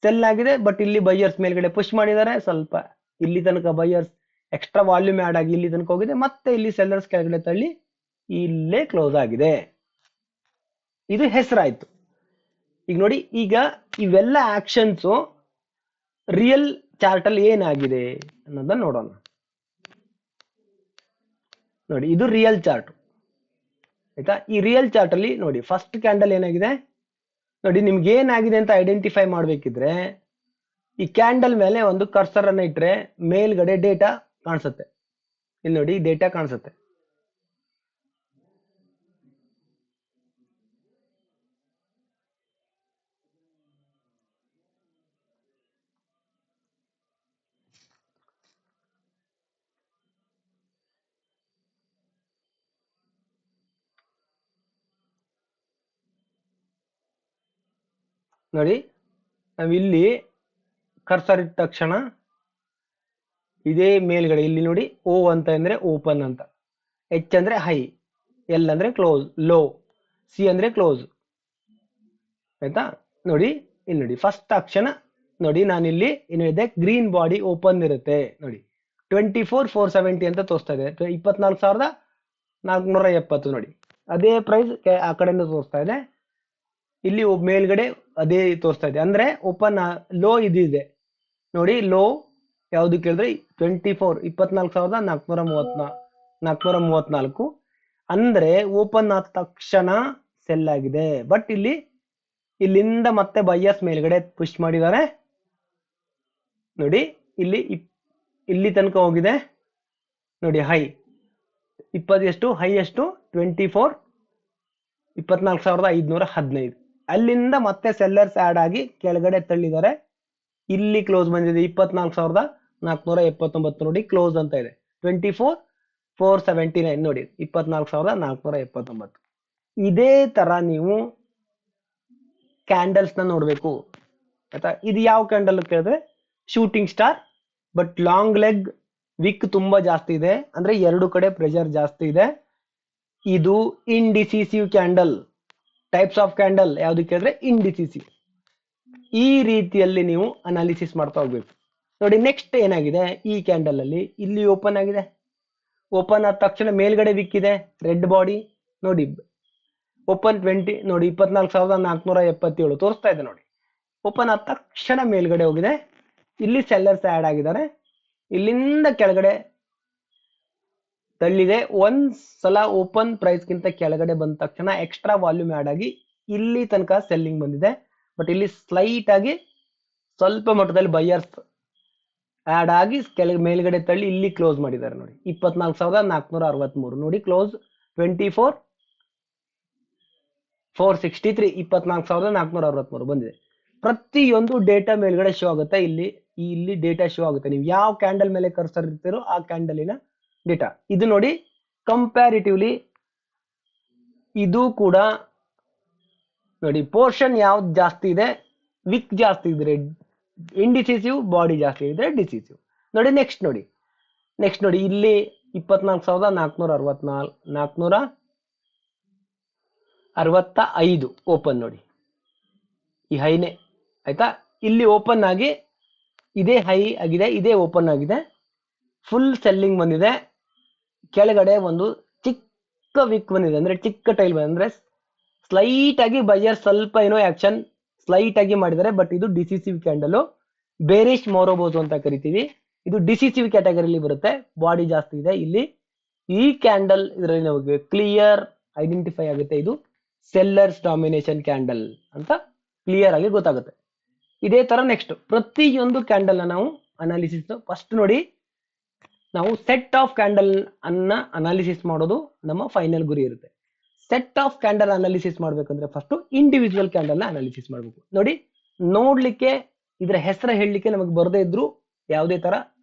ಸೆಲ್ ಆಗಿದೆ, ಬಟ್ ಇಲ್ಲಿ ಬೈಯರ್ಸ್ ಮೇಲ್ಗಡೆ ಪುಷ್ ಮಾಡಿದ್ದಾರೆ. ಸ್ವಲ್ಪ ಇಲ್ಲಿ ತನಕ ಬೈಯರ್ಸ್ ಎಕ್ಸ್ಟ್ರಾ ವಾಲ್ಯೂಮ್ ಆಡ್ ಆಗಿ ಇಲ್ಲಿ ತನಕ ಹೋಗಿದೆ, ಮತ್ತೆ ಇಲ್ಲಿ ಸೆಲ್ಲರ್ಸ್ ಕೆಳಗಡೆ ತಳ್ಳಿ ಇಲ್ಲೇ ಕ್ಲೋಸ್ ಆಗಿದೆ. ಇದು ಹೆಸರಾಯ್ತು. ಈಗ ನೋಡಿ, ಈಗ ಇವೆಲ್ಲ ಆಕ್ಷನ್ಸ್ ರಿಯಲ್ ಚಾರ್ಟ್ ಅಲ್ಲಿ ಏನಾಗಿದೆ ಅನ್ನೋದನ್ನ ನೋಡೋಣ. ನೋಡಿ ಇದು ರಿಯಲ್ ಚಾರ್ಟ್. ಆಯ್ತಾ? ಈ ರಿಯಲ್ ಚಾರ್ಟ್ ಅಲ್ಲಿ ನೋಡಿ, ಫಸ್ಟ್ ಕ್ಯಾಂಡಲ್ ಏನಾಗಿದೆ ನೋಡಿ, ನಿಮ್ಗೆ ಏನಾಗಿದೆ ಅಂತ ಐಡೆಂಟಿಫೈ ಮಾಡ್ಬೇಕಿದ್ರೆ ಈ ಕ್ಯಾಂಡಲ್ ಮೇಲೆ ಒಂದು ಕರ್ಸರ್ ಅನ್ನ ಇಟ್ರೆ ಮೇಲ್ಗಡೆ ಡೇಟಾ ಕಾಣಿಸುತ್ತೆ. ಇಲ್ಲಿ ನೋಡಿ ಡೇಟಾ ಕಾಣಿಸುತ್ತೆ. ನೋಡಿ ನಾವಿಲ್ಲಿ ಕರ್ಸರ್ ಇಟ್ಟ ತಕ್ಷಣ ಇದೇ ಮೇಲ್ಗಡೆ ಇಲ್ಲಿ ನೋಡಿ, ಓ ಅಂತ ಅಂದ್ರೆ ಓಪನ್ ಅಂತ, ಎಚ್ ಅಂದ್ರೆ ಹೈ, ಎಲ್ ಅಂದ್ರೆ ಕ್ಲೋಸ್ ಲೋ, ಸಿ ಅಂದ್ರೆ ಕ್ಲೋಸ್. ಆಯ್ತಾ? ನೋಡಿ ಇಲ್ಲಿ ನೋಡಿ ಫಸ್ಟ್ ತಕ್ಷಣ ನೋಡಿ, ನಾನಿಲ್ಲಿ ಏನಿದೆ ಗ್ರೀನ್ ಬಾಡಿ ಓಪನ್ ಇರುತ್ತೆ ನೋಡಿ, 24,470 ಅಂತ ತೋರಿಸ್ತಾ ಇದೆ, 24,470 ನೋಡಿ. ಅದೇ ಪ್ರೈಸ್ ಆ ಕಡೆಯಿಂದ ತೋರಿಸ್ತಾ ಇದೆ, ಇಲ್ಲಿ ಮೇಲ್ಗಡೆ ಅದೇ ತೋರಿಸ್ತಾ ಇದೆ. ಅಂದ್ರೆ ಓಪನ್ ಲೋ ಇದಿದೆ ನೋಡಿ, ಲೋ ಯಾವ್ದು ಕೇಳಿದ್ರೆ 24,434 ಅಂದ್ರೆ ಓಪನ್ ಆದ ತಕ್ಷಣ ಸೆಲ್ ಆಗಿದೆ. ಬಟ್ ಇಲ್ಲಿ ಇಲ್ಲಿಂದ ಮತ್ತೆ ಬೈಯರ್ಸ್ ಮೇಲ್ಗಡೆ ಪುಷ್ ಮಾಡಿದ್ದಾರೆ ನೋಡಿ. ಇಲ್ಲಿ ತನಕ ಹೋಗಿದೆ ನೋಡಿ. ಹೈ 20 ಎಷ್ಟು, ಹೈ ಎಷ್ಟು 24, 24,515. ಅಲ್ಲಿಂದ ಮತ್ತೆ ಸೆಲ್ಲರ್ಸ್ ಆಡ್ ಆಗಿ ಕೆಳಗಡೆ ತಳ್ಳಿದ್ದಾರೆ. ಇಲ್ಲಿ ಕ್ಲೋಸ್ ಬಂದಿದೆ 24,479 ನೋಡಿ, ಕ್ಲೋಸ್ ಅಂತ ಇದೆ 24,479 ನೋಡಿ, 24,479. ಇದೇ ತರ ನೀವು ಕ್ಯಾಂಡಲ್ಸ್ ನ ನೋಡ್ಬೇಕು ಆಯ್ತಾ. ಇದು ಯಾವ ಕ್ಯಾಂಡಲ್ ಕೇಳಿದ್ರೆ shooting star, but long leg, wick ತುಂಬಾ ಜಾಸ್ತಿ ಇದೆ, ಅಂದ್ರೆ ಎರಡು ಕಡೆ ಪ್ರೆಷರ್ ಜಾಸ್ತಿ ಇದೆ. ಇದು ಇಂಡಿಸಿಸಿವ್ ಕ್ಯಾಂಡಲ್. ಟೈಪ್ಸ್ ಆಫ್ ಕ್ಯಾಂಡಲ್ ಯಾವ್ದು ಕೇಳಿದ್ರೆ ಇಂಡಿಸಿಸಿವ್. ಈ ರೀತಿಯಲ್ಲಿ ನೀವು ಅನಾಲಿಸಿಸ್ ಮಾಡ್ತಾ ಹೋಗ್ಬೇಕು ನೋಡಿ. ನೆಕ್ಸ್ಟ್ ಏನಾಗಿದೆ, ಈ ಕ್ಯಾಂಡಲ್ ಅಲ್ಲಿ ಇಲ್ಲಿ ಓಪನ್ ಆಗಿದೆ. ಓಪನ್ ಆದ ತಕ್ಷಣ ಮೇಲ್ಗಡೆ ವಿಕ್ ಇದೆ, ರೆಡ್ ಬಾಡಿ ನೋಡಿ. ಓಪನ್ 20 ನೋಡಿ, 24,477 ತೋರಿಸ್ತಾ ಇದೆ ನೋಡಿ. ಓಪನ್ ಆದ ತಕ್ಷಣ ಮೇಲ್ಗಡೆ ಹೋಗಿದೆ. ಇಲ್ಲಿ ಸೆಲ್ಲರ್ಸ್ ಆಡ್ ಆಗಿದ್ದಾರೆ. ಇಲ್ಲಿಂದ ಕೆಳಗಡೆ ತಳ್ಳಿದೆ. ಒಂದ್ ಸಲ ಓಪನ್ ಪ್ರೈಸ್ ಗಿಂತ ಕೆಳಗಡೆ ಬಂದ ತಕ್ಷಣ ಎಕ್ಸ್ಟ್ರಾ ವಾಲ್ಯೂಮ್ ಆಡ್ ಆಗಿ ಇಲ್ಲಿ ತನಕ ಸೆಲ್ಲಿಂಗ್ ಬಂದಿದೆ. ಬಟ್ ಇಲ್ಲಿ ಸ್ಲೈಟ್ ಆಗಿ ಸ್ವಲ್ಪ ಮಟ್ಟದಲ್ಲಿ ಬೈಯರ್ಸ್ ಆಡ್ ಆಗಿ ಮೇಲ್ಗಡೆ ತಳ್ಳಿ ಇಲ್ಲಿ ಕ್ಲೋಸ್ ಮಾಡಿದ್ದಾರೆ ನೋಡಿ. 24,463 ನೋಡಿ, ಕ್ಲೋಸ್ 24,463, 24,463 ಬಂದಿದೆ. ಪ್ರತಿಯೊಂದು ಡೇಟಾ ಮೇಲ್ಗಡೆ ಶೋ ಆಗುತ್ತೆ. ಇಲ್ಲಿ ಡೇಟಾ ಶೋ ಆಗುತ್ತೆ. ನೀವು ಯಾವ ಕ್ಯಾಂಡಲ್ ಮೇಲೆ ಕರ್ಸರ್ ಇರ್ತೀರೋ ಆ ಕ್ಯಾಂಡಲಿನ ಡೇಟಾ ಇದು ನೋಡಿ. ಕಂಪ್ಯಾರಿಟಿವ್ಲಿ ಇದು ಕೂಡ ನೋಡಿ, ಪೋರ್ಷನ್ ಯಾವ್ದು ಜಾಸ್ತಿ ಇದೆ, ವಿಕ್ ಜಾಸ್ತಿ ಇದ್ರೆ ಇಂಡಿಸಿಸಿವ್, ಬಾಡಿ ಜಾಸ್ತಿ ಇದ್ರೆ ಡಿಸಿಸಿವ್ ನೋಡಿ. ನೆಕ್ಸ್ಟ್ ನೋಡಿ ಇಲ್ಲಿ 24,465 ಓಪನ್ ನೋಡಿ. ಈ ಹೈನೇ ಆಯ್ತಾ. ಇಲ್ಲಿ ಓಪನ್ ಆಗಿ ಇದೇ ಹೈ ಆಗಿದೆ, ಇದೇ ಓಪನ್ ಆಗಿದೆ, ಫುಲ್ ಸೆಲ್ಲಿಂಗ್ ಬಂದಿದೆ. ಕೆಳಗಡೆ ಒಂದು ಚಿಕ್ಕ ವಿಕ್ ಬಂದಿದೆ, ಅಂದ್ರೆ ಚಿಕ್ಕ ಟೈಲ್ ಬಂದಿದೆ, ಅಂದ್ರೆ ಸ್ಲೈಟ್ ಆಗಿ ಬೈಯರ್ ಸ್ವಲ್ಪ ಏನೋ ಆಕ್ಷನ್ ಸ್ಲೈಟ್ ಆಗಿ ಮಾಡಿದ್ದಾರೆ. ಬಟ್ ಇದು ಡಿಸಿಸಿವ್ ಕ್ಯಾಂಡಲ್, ಬೇರಿಶ್ ಮೋರೋಬೋಸ್ ಅಂತ ಕರಿತೀವಿ. ಇದು ಡಿಸಿಸಿವ್ ಕ್ಯಾಟಗರಿಲಿ ಬರುತ್ತೆ. ಬಾಡಿ ಜಾಸ್ತಿ ಇದೆ ಇಲ್ಲಿ. ಈ ಕ್ಯಾಂಡಲ್ ಇದರಲ್ಲಿ ನಮಗೆ ಕ್ಲಿಯರ್ ಐಡೆಂಟಿಫೈ ಆಗುತ್ತೆ. ಇದು ಸೆಲ್ಲರ್ಸ್ ಡಾಮಿನೇಷನ್ ಕ್ಯಾಂಡಲ್ ಅಂತ ಕ್ಲಿಯರ್ ಆಗಿ ಗೊತ್ತಾಗುತ್ತೆ. ಇದೇ ತರ ನೆಕ್ಸ್ಟ್ ಪ್ರತಿಯೊಂದು ಕ್ಯಾಂಡಲ್ ನಾವು ಅನಾಲಿಸಿಸ್ ಫಸ್ಟ್ ನೋಡಿ. ನಾವು ಸೆಟ್ ಆಫ್ ಕ್ಯಾಂಡಲ್ ಅನ್ನ ಅನಾಲಿಸಿಸ್ ಮಾಡೋದು ನಮ್ಮ ಫೈನಲ್ ಗುರಿ ಇರುತ್ತೆ. ಸೆಟ್ ಆಫ್ ಕ್ಯಾಂಡಲ್ ಅನಾಲಿಸಿಸ್ ಮಾಡ್ಬೇಕಂದ್ರೆ ಫಸ್ಟ್ ಇಂಡಿವಿಜುವಲ್ ಕ್ಯಾಂಡಲ್ ನ ಅನಾಲಿಸಿಸ್ ಮಾಡಬೇಕು ನೋಡಿ. ನೋಡ್ಲಿಕ್ಕೆ ಇದರ ಹೆಸರು ಹೇಳಲಿಕ್ಕೆ ನಮಗೆ ಬರದೇ ಇದ್ರು ಯಾವುದೇ ತರ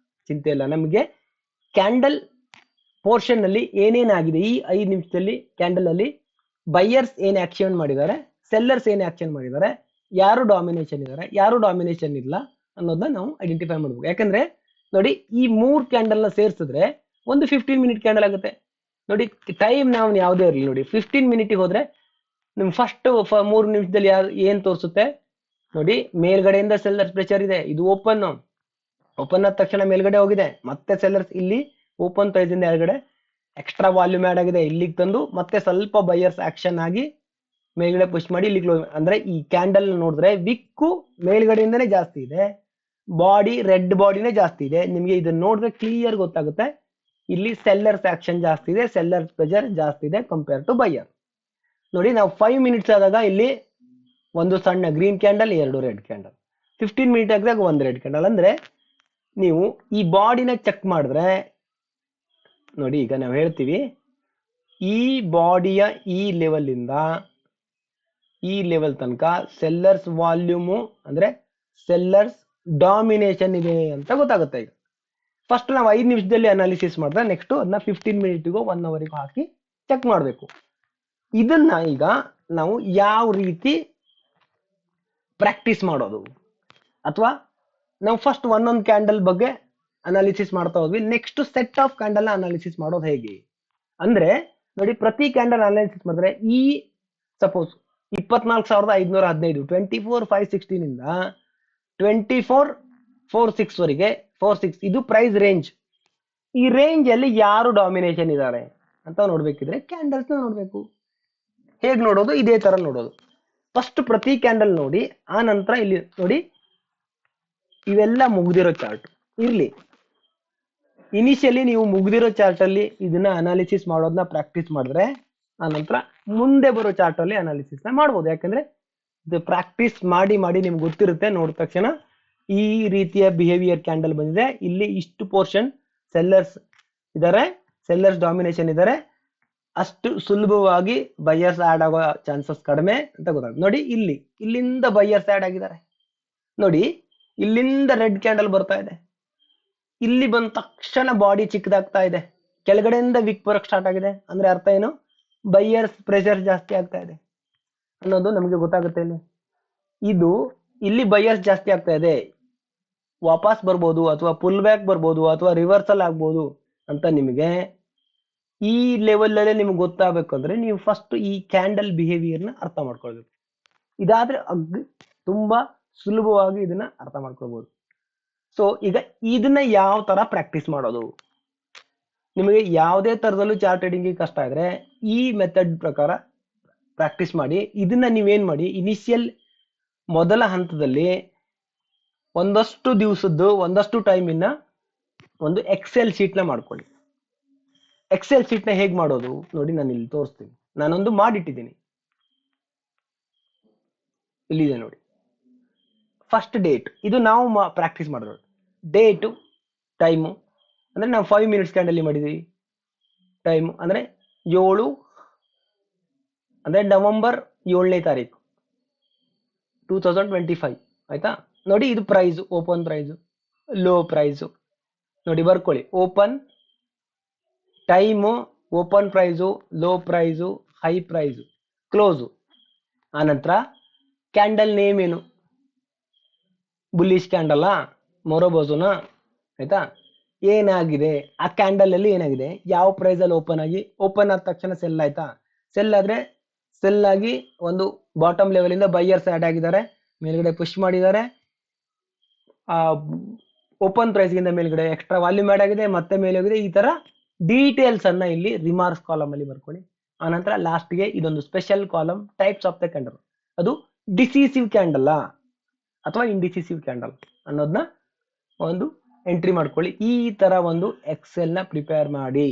ಚಿಂತೆ ಇಲ್ಲ. ನಮಗೆ ಕ್ಯಾಂಡಲ್ ಪೋರ್ಷನ್ ನಲ್ಲಿ ಏನೇನಾಗಿದೆ ಈ 5 ನಿಮಿಷದಲ್ಲಿ ಕ್ಯಾಂಡಲ್ ಅಲ್ಲಿ ಬೈಯರ್ಸ್ ಏನ್ ಆಕ್ಷನ್ ಮಾಡಿದ್ದಾರೆ, ಸೆಲ್ಲರ್ಸ್ ಏನ್ ಆಕ್ಷನ್ ಮಾಡಿದ್ದಾರೆ, ಯಾರು ಡಾಮಿನೇಷನ್ ಇದ್ದಾರೆ, ಯಾರು ಡಾಮಿನೇಷನ್ ಇಲ್ಲ ಅನ್ನೋದನ್ನ ನಾವು ಐಡೆಂಟಿಫೈ ಮಾಡಬೇಕು. ಯಾಕಂದ್ರೆ ನೋಡಿ, ಈ 3 ಕ್ಯಾಂಡಲ್ ನ ಸೇರಿಸಿದ್ರೆ ಒಂದು 15 ಮಿನಿಟ್ ಕ್ಯಾಂಡಲ್ ಆಗುತ್ತೆ ನೋಡಿ. ಟೈಮ್ ನಾವು ಯಾವುದೇ ಇರಲಿ ನೋಡಿ, 15 ಮಿನಿಟ್ ಹೋದ್ರೆ ನಿಮ್ ಫಸ್ಟ್ 3 ನಿಮಿಷದಲ್ಲಿ ಏನ್ ತೋರಿಸುತ್ತೆ ನೋಡಿ. ಮೇಲ್ಗಡೆಯಿಂದ ಸೆಲ್ಲರ್ಸ್ ಪ್ರೆಷರ್ ಇದೆ, ಇದು ಓಪನ್ ಆದ ತಕ್ಷಣ ಮೇಲ್ಗಡೆ ಹೋಗಿದೆ. ಮತ್ತೆ ಸೆಲ್ಲರ್ಸ್ ಇಲ್ಲಿ ಓಪನ್ ಪ್ರೈಸ್ ಇಂದ ಎರಗಡೆ ಎಕ್ಸ್ಟ್ರಾ ವಾಲ್ಯೂಮ್ ಆಡ್ ಆಗಿದೆ, ಇಲ್ಲಿಗೆ ತಂದು ಮತ್ತೆ ಸ್ವಲ್ಪ ಬೈಯರ್ಸ್ ಆಕ್ಷನ್ ಆಗಿ ಮೇಲ್ಗಡೆ ಪುಷ್ ಮಾಡಿ ಇಲ್ಲಿ ಕ್ಲೋಸ್. ಅಂದ್ರೆ ಈ ಕ್ಯಾಂಡಲ್ ನೋಡಿದ್ರೆ ವಿಕ್ಕು ಮೇಲ್ಗಡೆಯಿಂದನೇ ಜಾಸ್ತಿ ಇದೆ, ಬಾಡಿ ರೆಡ್ ಬಾಡಿನೇ ಜಾಸ್ತಿ ಇದೆ. ನಿಮಗೆ ಇದನ್ನ ನೋಡಿದ್ರೆ ಕ್ಲಿಯರ್ ಗೊತ್ತಾಗುತ್ತೆ. ಇಲ್ಲಿ ಸೆಲ್ಲರ್ಸ್ ಆಕ್ಷನ್ ಜಾಸ್ತಿ ಇದೆ, ಸೆಲ್ಲರ್ಸ್ ಪ್ರೆಷರ್ ಜಾಸ್ತಿ ಇದೆ ಕಂಪೇರ್ ಟು ಬೈಯರ್ ನೋಡಿ. ನಾವು 5 ಮಿನಿಟ್ಸ್ ಆದಾಗ ಇಲ್ಲಿ ಒಂದು ಸಣ್ಣ green candle, 2 red candle. 15 minute ಆದಾಗ ಒಂದು ರೆಡ್ ಕ್ಯಾಂಡಲ್. ಅಂದ್ರೆ ನೀವು ಈ ಬಾಡಿನ ಚೆಕ್ ಮಾಡಿದ್ರೆ ನೋಡಿ, ಈಗ ನಾವು ಹೇಳ್ತೀವಿ ಈ ಬಾಡಿಯ ಈ ಲೆವೆಲ್ ಇಂದ ಈ ಲೆವೆಲ್ ತನಕ ಸೆಲ್ಲರ್ಸ್ ವಾಲ್ಯೂಮು ಅಂದ್ರೆ ಸೆಲ್ಲರ್ಸ್ ಡಾಮಿನೇಷನ್ ಇದೆ ಅಂತ ಗೊತ್ತಾಗುತ್ತೆ. ಈಗ ಫಸ್ಟ್ ನಾವು 5 ನಿಮಿಷದಲ್ಲಿ ಅನಾಲಿಸಿಸ್ ಮಾಡಿದ್ರೆ ನೆಕ್ಸ್ಟ್ ಅದನ್ನ 15 ಮಿನಿಟ್ಗೂ 1 ಅವರ್ಗೂ ಹಾಕಿ ಚೆಕ್ ಮಾಡಬೇಕು. ಇದನ್ನ ಈಗ ನಾವು ಯಾವ ರೀತಿ ಪ್ರಾಕ್ಟೀಸ್ ಮಾಡೋದು, ಅಥವಾ ನಾವು ಫಸ್ಟ್ ಒಂದೊಂದು ಕ್ಯಾಂಡಲ್ ಬಗ್ಗೆ ಅನಾಲಿಸಿಸ್ ಮಾಡ್ತಾ ಹೋದ್ವಿ. Next set of candle analysis ಮಾಡೋದು ಹೇಗೆ ಅಂದ್ರೆ ನೋಡಿ, ಪ್ರತಿ ಕ್ಯಾಂಡಲ್ ಅನಾಲಿಸಿಸ್ ಮಾಡಿದ್ರೆ ಈ ಸಪೋಸ್ 24,515 24,516 ಇಂದ 24,406 ವರೆಗೆ 46 ಇದು ಪ್ರೈಸ್ ರೇಂಜ್. ಈ ರೇಂಜ್ ಅಲ್ಲಿ ಯಾರು ಡಾಮಿನೇಷನ್ ಇದ್ದಾರೆ ಅಂತ ನೋಡ್ಬೇಕಿದ್ರೆ ಕ್ಯಾಂಡಲ್ಸ್ ನೋಡ್ಬೇಕು. ಹೇಗ್ ನೋಡೋದು, ಇದೇ ತರ ನೋಡೋದು. ಫಸ್ಟ್ ಪ್ರತಿ ಕ್ಯಾಂಡಲ್ ನೋಡಿ, ಆ ನಂತರ ಇಲ್ಲಿ ನೋಡಿ ಇವೆಲ್ಲ ಮುಗ್ದಿರೋ ಚಾರ್ಟ್ ಇರ್ಲಿ. ಇನಿಷಿಯಲಿ ನೀವು ಮುಗ್ದಿರೋ ಚಾರ್ಟ್ ಅಲ್ಲಿ ಇದನ್ನ ಅನಾಲಿಸಿಸ್ ಮಾಡೋದನ್ನ ಪ್ರಾಕ್ಟೀಸ್ ಮಾಡಿದ್ರೆ ಆ ನಂತರ ಮುಂದೆ ಬರೋ ಚಾರ್ಟ್ ಅಲ್ಲಿ ಅನಾಲಿಸಿಸ್ ನ ಮಾಡ್ಬೋದು. ಯಾಕಂದ್ರೆ ಇದು ಪ್ರಾಕ್ಟೀಸ್ ಮಾಡಿ ಮಾಡಿ ನಿಮ್ಗೆ ಗೊತ್ತಿರುತ್ತೆ. ನೋಡಿದ ತಕ್ಷಣ ಈ ರೀತಿಯ ಬಿಹೇವಿಯರ್ ಕ್ಯಾಂಡಲ್ ಬಂದಿದೆ. ಇಲ್ಲಿ ಇಷ್ಟು ಪೋರ್ಷನ್ ಸೆಲ್ಲರ್ಸ್ ಇದ್ದಾರೆ, ಸೆಲ್ಲರ್ಸ್ ಡಾಮಿನೇಷನ್ ಇದ್ದಾರೆ, ಅಷ್ಟು ಸುಲಭವಾಗಿ ಬೈಯರ್ಸ್ ಆಡ್ ಆಗೋ ಚಾನ್ಸಸ್ ಕಡಿಮೆ ಅಂತ ಗೊತ್ತಾಗುತ್ತೆ. ನೋಡಿ ಇಲ್ಲಿಂದ ಬೈಯರ್ಸ್ ಆಡ್ ಆಗಿದ್ದಾರೆ. ನೋಡಿ ಇಲ್ಲಿಂದ ರೆಡ್ ಕ್ಯಾಂಡಲ್ ಬರ್ತಾ ಇದೆ, ಇಲ್ಲಿ ಬಂದ ತಕ್ಷಣ ಬಾಡಿ ಚಿಕ್ಕದಾಗ್ತಾ ಇದೆ, ಕೆಳಗಡೆಯಿಂದ ವಿಕ್ ಬರಕ್ ಸ್ಟಾರ್ಟ್ ಆಗಿದೆ. ಅಂದ್ರೆ ಅರ್ಥ ಏನು? ಬೈಯರ್ಸ್ ಪ್ರೆಷರ್ ಜಾಸ್ತಿ ಆಗ್ತಾ ಇದೆ ಅನ್ನೋದು ನಮಗೆ ಗೊತ್ತಾಗುತ್ತೆ. ಇಲ್ಲಿ ಬೈಯರ್ಸ್ ಜಾಸ್ತಿ ಆಗ್ತಾ ಇದೆ, ವಾಪಸ್ ಬರ್ಬೋದು ಅಥವಾ ಪುಲ್ ಬ್ಯಾಕ್ ಬರ್ಬೋದು ಅಥವಾ ರಿವರ್ಸಲ್ ಆಗ್ಬೋದು ಅಂತ ನಿಮಗೆ ಈ ಲೆವೆಲ್ ಅಲ್ಲಿ ನಿಮ್ಗೆ ಗೊತ್ತಾಗಬೇಕು ಅಂದ್ರೆ ನೀವು ಫಸ್ಟ್ ಈ ಕ್ಯಾಂಡಲ್ ಬಿಹೇವಿಯರ್ ನ ಅರ್ಥ ಮಾಡ್ಕೊಳ್ಬೇಕು. ಇದಾದ್ರೆ ತುಂಬಾ ಸುಲಭವಾಗಿ ಇದನ್ನ ಅರ್ಥ ಮಾಡ್ಕೊಳ್ಬಹುದು. ಸೊ ಈಗ ಇದನ್ನ ಯಾವ ತರ ಪ್ರಾಕ್ಟೀಸ್ ಮಾಡೋದು? ನಿಮಗೆ ಯಾವುದೇ ತರದಲ್ಲೂ ಚಾರ್ಟ್ ಟ್ರೇಡಿಂಗ್ ಕಷ್ಟ ಇದ್ರೆ ಈ ಮೆಥಡ್ ಪ್ರಕಾರ ಪ್ರಾಕ್ಟೀಸ್ ಮಾಡಿ. ಇದನ್ನ ನೀವೇನ್ ಮಾಡಿ, ಇನಿಷಿಯಲ್ ಮೊದಲ ಹಂತದಲ್ಲಿ ಒಂದಷ್ಟು ದಿವಸದ್ದು ಒಂದಷ್ಟು ಟೈಮಿನ ಒಂದು ಎಕ್ಸೆಲ್ ಶೀಟ್ ನ ಮಾಡ್ಕೊಳ್ಳಿ. ಎಕ್ಸೆಲ್ ಶೀಟ್ ನ ಹೇಗ್ ಮಾಡೋದು ನೋಡಿ, ನಾನು ಇಲ್ಲಿ ತೋರಿಸ್ತೀನಿ. ನಾನೊಂದು ಮಾಡಿಟ್ಟಿದ್ದೀನಿ, ಇಲ್ಲಿದೆ ನೋಡಿ. ಫಸ್ಟ್ ಡೇಟ್, ಇದು ನಾವು ಪ್ರಾಕ್ಟೀಸ್ ಮಾಡೋದು. ಡೇಟು, ಟೈಮು ಅಂದ್ರೆ ನಾವು 5 ಮಿನಿಟ್ಸ್ ಕ್ಯಾಂಡಲ್ ಮಾಡಿದೀವಿ. ಟೈಮ್ ಅಂದ್ರೆ 7 ಅಂದ್ರೆ ನವೆಂಬರ್ 7ನೇ ತಾರೀಕು 2025 ಆಯ್ತಾ. ನೋಡಿ ಇದು price, open price, low price ನೋಡಿ ಬರ್ಕೊಳ್ಳಿ. Open time, open price, low price, high price, close. ಆನಂತರ ಕ್ಯಾಂಡಲ್ ನೇಮ್ ಏನು? ಬುಲ್ಲಿಶ್ ಕ್ಯಾಂಡಲ್, ಮೊರಬೋಸುನ ಆಯ್ತಾ. ಏನಾಗಿದೆ ಆ ಕ್ಯಾಂಡಲ್ ಅಲ್ಲಿ, ಏನಾಗಿದೆ, ಯಾವ ಪ್ರೈಸ್ ಅಲ್ಲಿ ಓಪನ್ ಆಗಿ, ಓಪನ್ ಆದ ತಕ್ಷಣ ಸೆಲ್ ಆಯ್ತಾ. ಸೆಲ್ ಆದ್ರೆ ಸೆಲ್ ಆಗಿ ಒಂದು ಬಾಟಮ್ ಲೆವೆಲ್ ಇಂದ ಬೈಯರ್ಸ್ ಆಡ್ ಆಗಿದ್ದಾರೆ, ಮೇಲ್ಗಡೆ ಪುಷ್ ಮಾಡಿದ್ದಾರೆ. ಆ ಓಪನ್ ಪ್ರೈಸ್ ಗಿಂತ ಮೇಲ್ಗಡೆ ಎಕ್ಸ್ಟ್ರಾ ವಾಲ್ಯೂಮ್ ಆಡ್ ಆಗಿದೆ, ಮತ್ತೆ ಮೇಲೆ ಹೋಗಿದೆ. ಈ ತರ ಡೀಟೇಲ್ಸ್ ಅನ್ನ ಇಲ್ಲಿ ರಿಮಾರ್ಕ್ಸ್ ಕಾಲಮ್ ಅಲ್ಲಿ ಬರ್ಕೊಳ್ಳಿ. ಆನಂತರ ಲಾಸ್ಟ್ ಗೆ ಇದೊಂದು special column, types of the candle, ಅದು ಡಿಸಿಸಿವ್ ಕ್ಯಾಂಡಲ್ ಅಥವಾ ಇಂಡಿಸಿಸಿವ್ ಕ್ಯಾಂಡಲ್ ಅನ್ನೋದನ್ನ ಒಂದು ಎಂಟ್ರಿ ಮಾಡ್ಕೊಳ್ಳಿ. ಈ ತರ ಒಂದು ಎಕ್ಸೆಲ್ ನ ಪ್ರಿಪೇರ್ ಮಾಡಿ.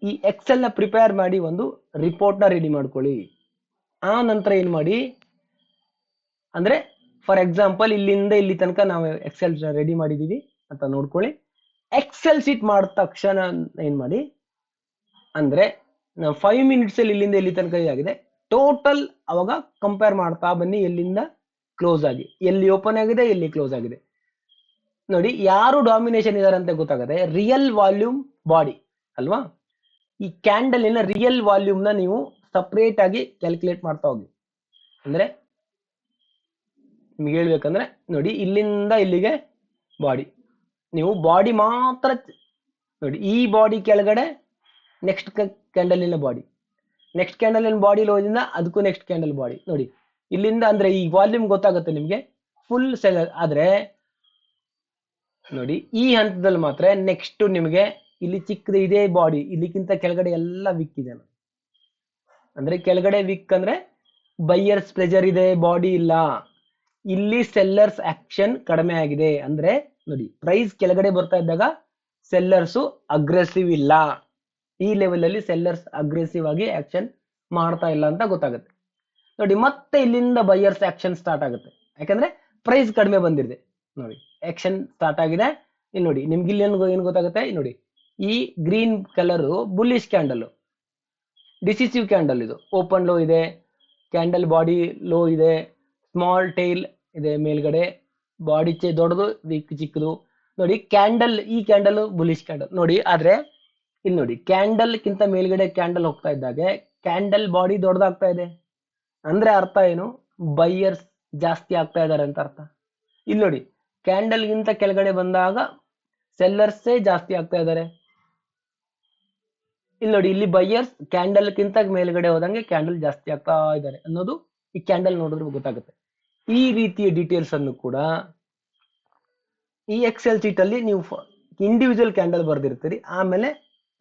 ಈ ಎಕ್ಸೆಲ್ ನ ಪ್ರಿಪೇರ್ ಮಾಡಿ ಒಂದು ರಿಪೋರ್ಟ್ ನ ರೆಡಿ ಮಾಡ್ಕೊಳ್ಳಿ. ಆ ನಂತರ ಏನ್ ಮಾಡಿ ಅಂದ್ರೆ, ಫಾರ್ ಎಕ್ಸಾಂಪಲ್ ಇಲ್ಲಿಂದ ಇಲ್ಲಿ ತನಕ ನಾವು ಎಕ್ಸೆಲ್ ರೆಡಿ ಮಾಡಿದೀವಿ ಅಂತ ನೋಡ್ಕೊಳ್ಳಿ. ಎಕ್ಸೆಲ್ ಶೀಟ್ ಮಾಡಿದ ತಕ್ಷಣ ಏನ್ ಮಾಡಿ ಅಂದ್ರೆ, ನಾವು 5 ಮಿನಿಟ್ಸ್ ಅಲ್ಲಿ ಇಲ್ಲಿಂದ ಇಲ್ಲಿ ತನಕ ಆಗಿದೆ ಟೋಟಲ್, ಅವಾಗ ಕಂಪೇರ್ ಮಾಡ್ತಾ ಬನ್ನಿ. ಎಲ್ಲಿಂದ ಕ್ಲೋಸ್ ಆಗಿ, ಎಲ್ಲಿ ಓಪನ್ ಆಗಿದೆ, ಎಲ್ಲಿ ಕ್ಲೋಸ್ ಆಗಿದೆ ನೋಡಿ. ಯಾರು ಡಾಮಿನೇಷನ್ ಇದಾರೆ ಅಂತ ಗೊತ್ತಾಗದೆ. ರಿಯಲ್ ವಾಲ್ಯೂಮ್ ಬಾಡಿ ಅಲ್ವಾ. ಈ ಕ್ಯಾಂಡಲಿನ ರಿಯಲ್ ವಾಲ್ಯೂಮ್ ನ ನೀವು ಸಪರೇಟ್ ಆಗಿ ಕ್ಯಾಲ್ಕುಲೇಟ್ ಮಾಡ್ತಾ ಹೋಗಿ. ಅಂದ್ರೆ ನಿಮ್ಗೆ ಹೇಳ್ಬೇಕಂದ್ರೆ ನೋಡಿ, ಇಲ್ಲಿಂದ ಇಲ್ಲಿಗೆ ಬಾಡಿ, ನೀವು ಬಾಡಿ ಮಾತ್ರ ನೋಡಿ. ಈ ಬಾಡಿ ಕೆಳಗಡೆ ನೆಕ್ಸ್ಟ್ ಕ್ಯಾಂಡಲಿನ ಬಾಡಿ, ನೆಕ್ಸ್ಟ್ ಕ್ಯಾಂಡಲಿನ ಬಾಡಿ ಲೋದಿಂದ ಅದಕ್ಕೂ ನೆಕ್ಸ್ಟ್ ಕ್ಯಾಂಡಲ್ ಬಾಡಿ ನೋಡಿ. ಇಲ್ಲಿಂದ ಅಂದ್ರೆ ಈ ವಾಲ್ಯೂಮ್ ಗೊತ್ತಾಗುತ್ತೆ ನಿಮ್ಗೆ ಫುಲ್ ಸೆಲ್. ಆದ್ರೆ ನೋಡಿ ಈ ಹಂತದಲ್ಲಿ ಮಾತ್ರ ನೆಕ್ಸ್ಟ್ ನಿಮಗೆ ಇಲ್ಲಿ ಚಿಕ್ಕದ ಇದೇ ಬಾಡಿ, ಇಲ್ಲಿಗಿಂತ ಕೆಳಗಡೆ ಎಲ್ಲ ವಿಕ್ ಇದೆ. ಅಂದ್ರೆ ಕೆಳಗಡೆ ವಿಕ್ ಅಂದ್ರೆ ಬೈಯರ್ಸ್ ಪ್ರೆಜರ್ ಇದೆ, ಬಾಡಿ ಇಲ್ಲ. ಇಲ್ಲಿ ಸೆಲ್ಲರ್ಸ್ ಆಕ್ಷನ್ ಕಡಿಮೆ ಆಗಿದೆ. ಅಂದ್ರೆ ನೋಡಿ, ಪ್ರೈಸ್ ಕೆಳಗಡೆ ಬರ್ತಾ ಇದ್ದಾಗ ಸೆಲ್ಲರ್ಸ್ ಅಗ್ರೆಸಿವ್ ಇಲ್ಲ. ಈ ಲೆವೆಲ್ ಅಲ್ಲಿ ಸೆಲ್ಲರ್ಸ್ ಅಗ್ರೆಸಿವ್ ಆಗಿ ಆಕ್ಷನ್ ಮಾಡ್ತಾ ಇಲ್ಲ ಅಂತ ಗೊತ್ತಾಗುತ್ತೆ ನೋಡಿ. ಮತ್ತೆ ಇಲ್ಲಿಂದ ಬೈಯರ್ಸ್ ಆಕ್ಷನ್ ಸ್ಟಾರ್ಟ್ ಆಗುತ್ತೆ, ಯಾಕಂದ್ರೆ ಪ್ರೈಸ್ ಕಡಿಮೆ ಬಂದಿದೆ ನೋಡಿ. ಆಕ್ಷನ್ ಸ್ಟಾರ್ಟ್ ಆಗಿದೆ. ಇಲ್ಲಿ ನೋಡಿ, ನಿಮ್ಗೆ ಇಲ್ಲಿ ಏನ್ ಗೊತ್ತಾಗುತ್ತೆ ನೋಡಿ, ಈ green colour bullish candle, decisive candle. ಇದು ಓಪನ್ ಲೋ ಇದೆ, ಕ್ಯಾಂಡಲ್ ಬಾಡಿ ಲೋ ಇದೆ, ಸ್ಮಾಲ್ ಟೈಲ್ ಇದೆ, ಮೇಲ್ಗಡೆ ಬಾಡಿ ದೊಡ್ಡದು, ವಿಕ್ ಚಿಕ್ಕದು ನೋಡಿ. ಕ್ಯಾಂಡಲ್, ಈ ಕ್ಯಾಂಡಲ್ ಬುಲ್ಲಿಶ್ ಕ್ಯಾಂಡಲ್ ನೋಡಿ. ಆದ್ರೆ ಇಲ್ಲಿ ನೋಡಿ, ಕ್ಯಾಂಡಲ್ ಗಿಂತ ಮೇಲ್ಗಡೆ ಕ್ಯಾಂಡಲ್ ಹೋಗ್ತಾ ಇದ್ದಾಗೆ ಕ್ಯಾಂಡಲ್ ಬಾಡಿ ದೊಡ್ಡದಾಗ್ತಾ ಇದೆ. ಅಂದ್ರೆ ಅರ್ಥ ಏನು? ಬೈಯರ್ಸ್ ಜಾಸ್ತಿ ಆಗ್ತಾ ಇದಾರೆ ಅಂತ ಅರ್ಥ. ಇಲ್ಲಿ ನೋಡಿ, ಕ್ಯಾಂಡಲ್ ಗಿಂತ ಕೆಳಗಡೆ ಬಂದಾಗ ಸೆಲ್ಲರ್ಸೇ ಜಾಸ್ತಿ ಆಗ್ತಾ ಇದ್ದಾರೆ. ಇಲ್ಲಿ ನೋಡಿ, ಇಲ್ಲಿ ಬೈಯರ್ಸ್ ಕ್ಯಾಂಡಲ್ ಗಿಂತ ಮೇಲ್ಗಡೆ ಹೋದಂಗೆ ಕ್ಯಾಂಡಲ್ ಜಾಸ್ತಿ ಆಗ್ತಾ ಇದ್ದಾರೆ ಅನ್ನೋದು ಈ ಕ್ಯಾಂಡಲ್ ನೋಡಿದ್ರೆ ಗೊತ್ತಾಗುತ್ತೆ. ಈ ರೀತಿಯ ಡೀಟೇಲ್ಸ್ ಅನ್ನು ಕೂಡ ಈ ಎಕ್ಸೆಲ್ ಶೀಟ್ ಅಲ್ಲಿ ನೀವು ಇಂಡಿವಿಜುವಲ್ ಕ್ಯಾಂಡಲ್ ಬರ್ದಿರ್ತೀರಿ. ಆಮೇಲೆ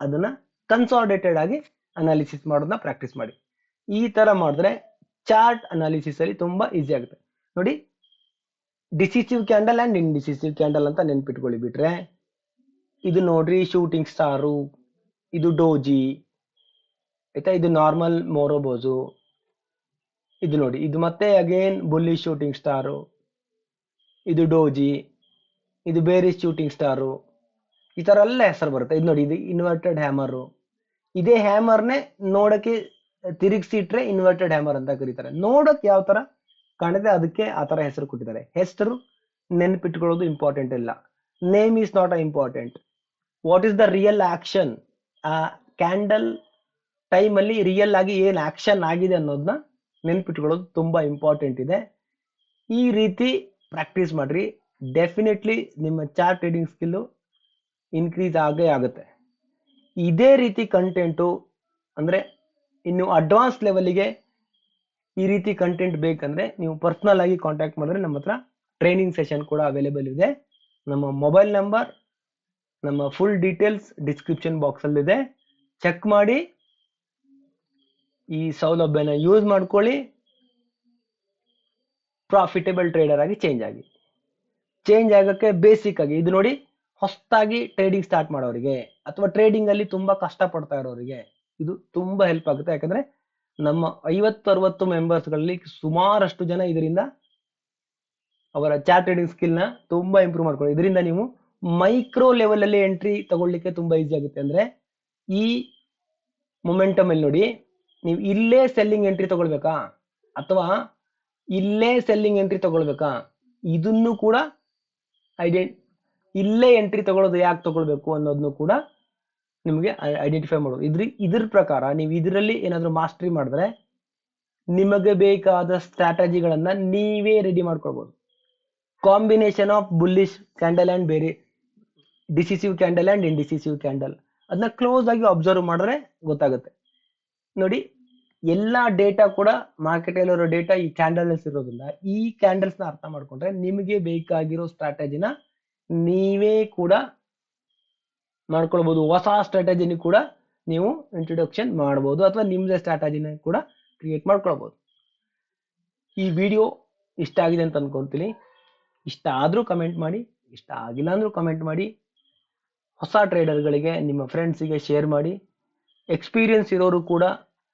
ಅದನ್ನ ಕನ್ಸಾಲಿಡೇಟೆಡ್ ಆಗಿ ಅನಾಲಿಸಿಸ್ ಮಾಡೋದನ್ನ ಪ್ರಾಕ್ಟೀಸ್ ಮಾಡಿ. ಈ ತರ ಮಾಡಿದ್ರೆ ಚಾರ್ಟ್ ಅನಾಲಿಸಿಸ್ ಅಲ್ಲಿ ತುಂಬಾ ಈಸಿ ಆಗುತ್ತೆ ನೋಡಿ. Decisive candle and indecisive candle ಅಂತ ನೆನ್ಪಿಟ್ಕೊಳ್ಳಿ. ಬಿಟ್ರೆ ಇದು ನೋಡ್ರಿ ಶೂಟಿಂಗ್ ಸ್ಟಾರು, ಇದು ಡೋಜಿ ಆಯ್ತಾ, ಇದು ನಾರ್ಮಲ್ ಮೊರೊಬೋಸು, ಇದು ನೋಡಿ, ಇದು ಮತ್ತೆ ಅಗೇನ್ ಬುಲ್ಲಿ ಶೂಟಿಂಗ್ ಸ್ಟಾರು, ಇದು ಡೋಜಿ, ಇದು ಬೇರೆ ಶೂಟಿಂಗ್ ಸ್ಟಾರು, ಈ ತರ ಎಲ್ಲ ಹೆಸರು ಬರುತ್ತೆ. ಇದು ನೋಡಿ, ಇದು ಇನ್ವರ್ಟೆಡ್ ಹ್ಯಾಮರು. ಇದೇ ಹ್ಯಾಮರ್ನೇ ನೋಡಕ್ಕೆ ತಿರುಗಿಸಿಟ್ರೆ ಇನ್ವರ್ಟೆಡ್ ಹ್ಯಾಮರ್ ಅಂತ ಕರೀತಾರೆ. ನೋಡಕ್ ಯಾವ ತರ ಕಾಣುತ್ತೆ ಅದಕ್ಕೆ ಆ ತರ ಹೆಸರು ಕೊಟ್ಟಿದ್ದಾರೆ. ಹೆಸರು ನೆನಪಿಟ್ಕೊಳ್ಳೋದು ಇಂಪಾರ್ಟೆಂಟ್ ಇಲ್ಲ. Name is not a important. What is the real action? ಆ ಕ್ಯಾಂಡಲ್ ಟೈಮ್ ಅಲ್ಲಿ ರಿಯಲ್ ಆಗಿ ಏನ್ ಆಕ್ಷನ್ ಆಗಿದೆ ಅನ್ನೋದನ್ನ ನೆನ್ಪಿಟ್ಕೊಳ್ಳೋದು ತುಂಬಾ ಇಂಪಾರ್ಟೆಂಟ್ ಇದೆ. ಈ ರೀತಿ ಪ್ರಾಕ್ಟೀಸ್ ಮಾಡ್ರಿ, ಡೆಫಿನೆಟ್ಲಿ ನಿಮ್ಮ ಚಾರ್ಟ್ ರೀಡಿಂಗ್ ಸ್ಕಿಲ್ ಇನ್ಕ್ರೀಸ್ ಆಗೇ ಆಗುತ್ತೆ. ಇದೇ ರೀತಿ ಕಂಟೆಂಟು ಅಂದ್ರೆ ಇನ್ನು ಅಡ್ವಾನ್ಸ್ ಲೆವೆಲ್ಗೆ ಈ ರೀತಿ ಕಂಟೆಂಟ್ ಬೇಕಂದ್ರೆ ನೀವು ಪರ್ಸನಲ್ ಆಗಿ ಕಾಂಟ್ಯಾಕ್ಟ್ ಮಾಡಿದ್ರೆ ನಮ್ಮ ಹತ್ರ ಟ್ರೈನಿಂಗ್ ಸೆಷನ್ ಕೂಡ ಅವೈಲೇಬಲ್ ಇದೆ. ನಮ್ಮ ಮೊಬೈಲ್ ನಂಬರ್, ನಮ್ಮ ಫುಲ್ ಡೀಟೇಲ್ಸ್ ಡಿಸ್ಕ್ರಿಪ್ಷನ್ ಬಾಕ್ಸ್ ಅಲ್ಲಿ ಇದೆ. ಚೆಕ್ ಮಾಡಿ, ಈ ಸೌಲಭ್ಯನ ಯೂಸ್ ಮಾಡ್ಕೊಳ್ಳಿ, ಪ್ರಾಫಿಟೇಬಲ್ ಟ್ರೇಡರ್ ಆಗಿ ಚೇಂಜ್ ಆಗಕ್ಕೆ ಬೇಸಿಕ್ ಆಗಿ ಇದು ನೋಡಿ, ಹೊಸದಾಗಿ ಟ್ರೇಡಿಂಗ್ ಸ್ಟಾರ್ಟ್ ಮಾಡೋರಿಗೆ ಅಥವಾ ಟ್ರೇಡಿಂಗ್ ಅಲ್ಲಿ ತುಂಬಾ ಕಷ್ಟ ಪಡ್ತಾ ಇರೋರಿಗೆ ಇದು ತುಂಬಾ ಹೆಲ್ಪ್ ಆಗುತ್ತೆ. ಯಾಕಂದ್ರೆ ನಮ್ಮ 50-60 ಮೆಂಬರ್ಸ್ಗಳಲ್ಲಿ ಸುಮಾರಷ್ಟು ಜನ ಇದರಿಂದ ಅವರ ಚಾರ್ಟ್ ಟ್ರೇಡಿಂಗ್ ಸ್ಕಿಲ್ ನ ತುಂಬಾ ಇಂಪ್ರೂವ್ ಮಾಡ್ಕೊಳ್ಳಿ. ಇದರಿಂದ ನೀವು ಮೈಕ್ರೋ ಲೆವೆಲ್ ಅಲ್ಲಿ ಎಂಟ್ರಿ ತಗೊಳ್ಳಿಕ್ಕೆ ತುಂಬಾ ಈಸಿ ಆಗುತ್ತೆ. ಅಂದ್ರೆ ಈ ಮೊಮೆಂಟಮ್ ಅಲ್ಲಿ ನೋಡಿ, ನೀವು ಇಲ್ಲೇ ಸೆಲ್ಲಿಂಗ್ ಎಂಟ್ರಿ ತಗೊಳ್ಬೇಕಾ ಅಥವಾ ಇಲ್ಲೇ ಸೆಲ್ಲಿಂಗ್ ಎಂಟ್ರಿ ತಗೊಳ್ಬೇಕಾ, ಇದನ್ನು ಕೂಡ ಇಲ್ಲೇ ಎಂಟ್ರಿ ತಗೊಳ್ಳೋದು ಯಾಕೆ ತಗೊಳ್ಬೇಕು ಅನ್ನೋದನ್ನು ಕೂಡ ನಿಮಗೆ ಐಡೆಂಟಿಫೈ ಮಾಡೋದು. ಇದ್ರ ಪ್ರಕಾರ ನೀವು ಇದರಲ್ಲಿ ಏನಾದ್ರು ಮಾಸ್ಟರಿ ಮಾಡಿದ್ರೆ ನಿಮಗೆ ಬೇಕಾದ ಸ್ಟ್ರಾಟಜಿಗಳನ್ನ ನೀವೇ ರೆಡಿ ಮಾಡ್ಕೊಳ್ಬಹುದು. Combination of bullish candle and ಬೇರೆ decisive candle and indecisive candle, ಅದನ್ನ ಕ್ಲೋಸ್ ಆಗಿ ಅಬ್ಸರ್ವ್ ಮಾಡಿದ್ರೆ ಗೊತ್ತಾಗುತ್ತೆ. ನೋಡಿ, ಎಲ್ಲಾ ಡೇಟಾ ಕೂಡ ಮಾರ್ಕೆಟ್ ಅಲ್ಲಿರೋ ಡೇಟಾ ಈ ಕ್ಯಾಂಡಲ್ಸ್ ಇರೋದ್ರಿಂದ ಈ ಕ್ಯಾಂಡಲ್ಸ್ ನ ಅರ್ಥ ಮಾಡ್ಕೊಂಡ್ರೆ ನಿಮಗೆ ಬೇಕಾಗಿರೋ ಸ್ಟ್ರಾಟಜಿನ ನೀವೇ ಕೂಡ ಮಾಡ್ಕೊಳ್ಬಹುದು. ಹೊಸ ಸ್ಟ್ರಾಟಜಿನ ಕೂಡ ನೀವು ಇಂಟ್ರೊಡಕ್ಷನ್ ಮಾಡಬಹುದು ಅಥವಾ ನಿಮ್ದೇ ಸ್ಟ್ರಾಟಜಿನ ಕೂಡ ಕ್ರಿಯೇಟ್ ಮಾಡ್ಕೊಳ್ಬಹುದು. ಈ ವಿಡಿಯೋ ಇಷ್ಟ ಆಗಿದೆ ಅಂತ ಅನ್ಕೊಂತೀನಿ. ಇಷ್ಟ ಆದ್ರೂ ಕಮೆಂಟ್ ಮಾಡಿ, ಇಷ್ಟ ಆಗಿಲ್ಲ ಅಂದ್ರೂ ಕಮೆಂಟ್ ಮಾಡಿ. ಹೊಸ ಟ್ರೇಡರ್ಗಳಿಗೆ ನಿಮ್ಮ ಫ್ರೆಂಡ್ಸಿಗೆ ಶೇರ್ ಮಾಡಿ. ಎಕ್ಸ್ಪೀರಿಯನ್ಸ್ ಇರೋರು ಕೂಡ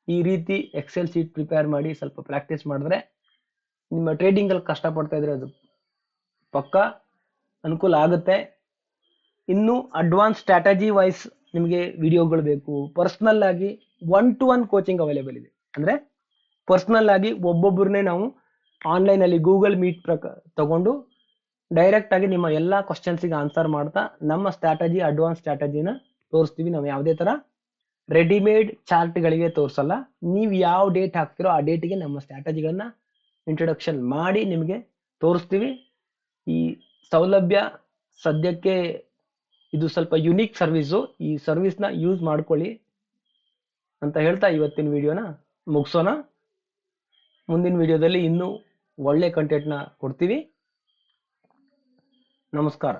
ಈ ರೀತಿ ಎಕ್ಸೆಲ್ ಶೀಟ್ ಪ್ರಿಪೇರ್ ಮಾಡಿ ಸ್ವಲ್ಪ ಪ್ರಾಕ್ಟೀಸ್ ಮಾಡಿದ್ರೆ ನಿಮ್ಮ ಟ್ರೇಡಿಂಗ್ ಅಲ್ಲಿ ಕಷ್ಟಪಡ್ತಾ ಇದ್ರೆ ಅದು ಪಕ್ಕ ಅನುಕೂಲ ಆಗುತ್ತೆ. ಇನ್ನು ಅಡ್ವಾನ್ಸ್ ಸ್ಟ್ರಾಟಜಿ ವೈಸ್ ನಿಮಗೆ ವಿಡಿಯೋಗಳು ಬೇಕು, ಪರ್ಸನಲ್ ಆಗಿ 1-to-1 ಕೋಚಿಂಗ್ ಅವೈಲೇಬಲ್ ಇದೆ. ಅಂದ್ರೆ ಪರ್ಸನಲ್ ಆಗಿ ಒಬ್ಬೊಬ್ಬರನ್ನೇ ನಾವು ಆನ್ಲೈನ್ ಅಲ್ಲಿ ಗೂಗಲ್ ಮೀಟ್ ತಗೊಂಡು ಡೈರೆಕ್ಟ್ ಆಗಿ ನಿಮ್ಮ ಎಲ್ಲಾ ಕ್ವಶನ್ಸ್ಗೆ ಆನ್ಸರ್ ಮಾಡ್ತಾ ನಮ್ಮ ಸ್ಟ್ರಾಟಜಿ, ಅಡ್ವಾನ್ಸ್ ಸ್ಟ್ರಾಟಜಿನ ತೋರಿಸ್ತೀವಿ. ನಾವು ಯಾವುದೇ ತರ ರೆಡಿಮೇಡ್ ಚಾರ್ಟ್ ಗಳಿಗೆ ತೋರಿಸಲ್ಲ. ನೀವು ಯಾವ ಡೇಟ್ ಹಾಕ್ತಿರೋ ಆ ಡೇಟ್ಗೆ ನಮ್ಮ ಸ್ಟ್ರಾಟಜಿಗಳನ್ನ ಇಂಟ್ರೊಡಕ್ಷನ್ ಮಾಡಿ ನಿಮಗೆ ತೋರಿಸ್ತೀವಿ. ಈ ಸೌಲಭ್ಯ ಸದ್ಯಕ್ಕೆ ಇದು ಸ್ವಲ್ಪ ಯುನೀಕ್ ಸರ್ವಿಸು, ಈ ಸರ್ವಿಸ್ನ ಯೂಸ್ ಮಾಡ್ಕೊಳ್ಳಿ ಅಂತ ಹೇಳ್ತಾ ಇವತ್ತಿನ ವಿಡಿಯೋನ ಮುಗಿಸೋಣ. ಮುಂದಿನ ವಿಡಿಯೋದಲ್ಲಿ ಇನ್ನೂ ಒಳ್ಳೆ ಕಂಟೆಂಟ್ನ ಕೊಡ್ತೀವಿ. ನಮಸ್ಕಾರ.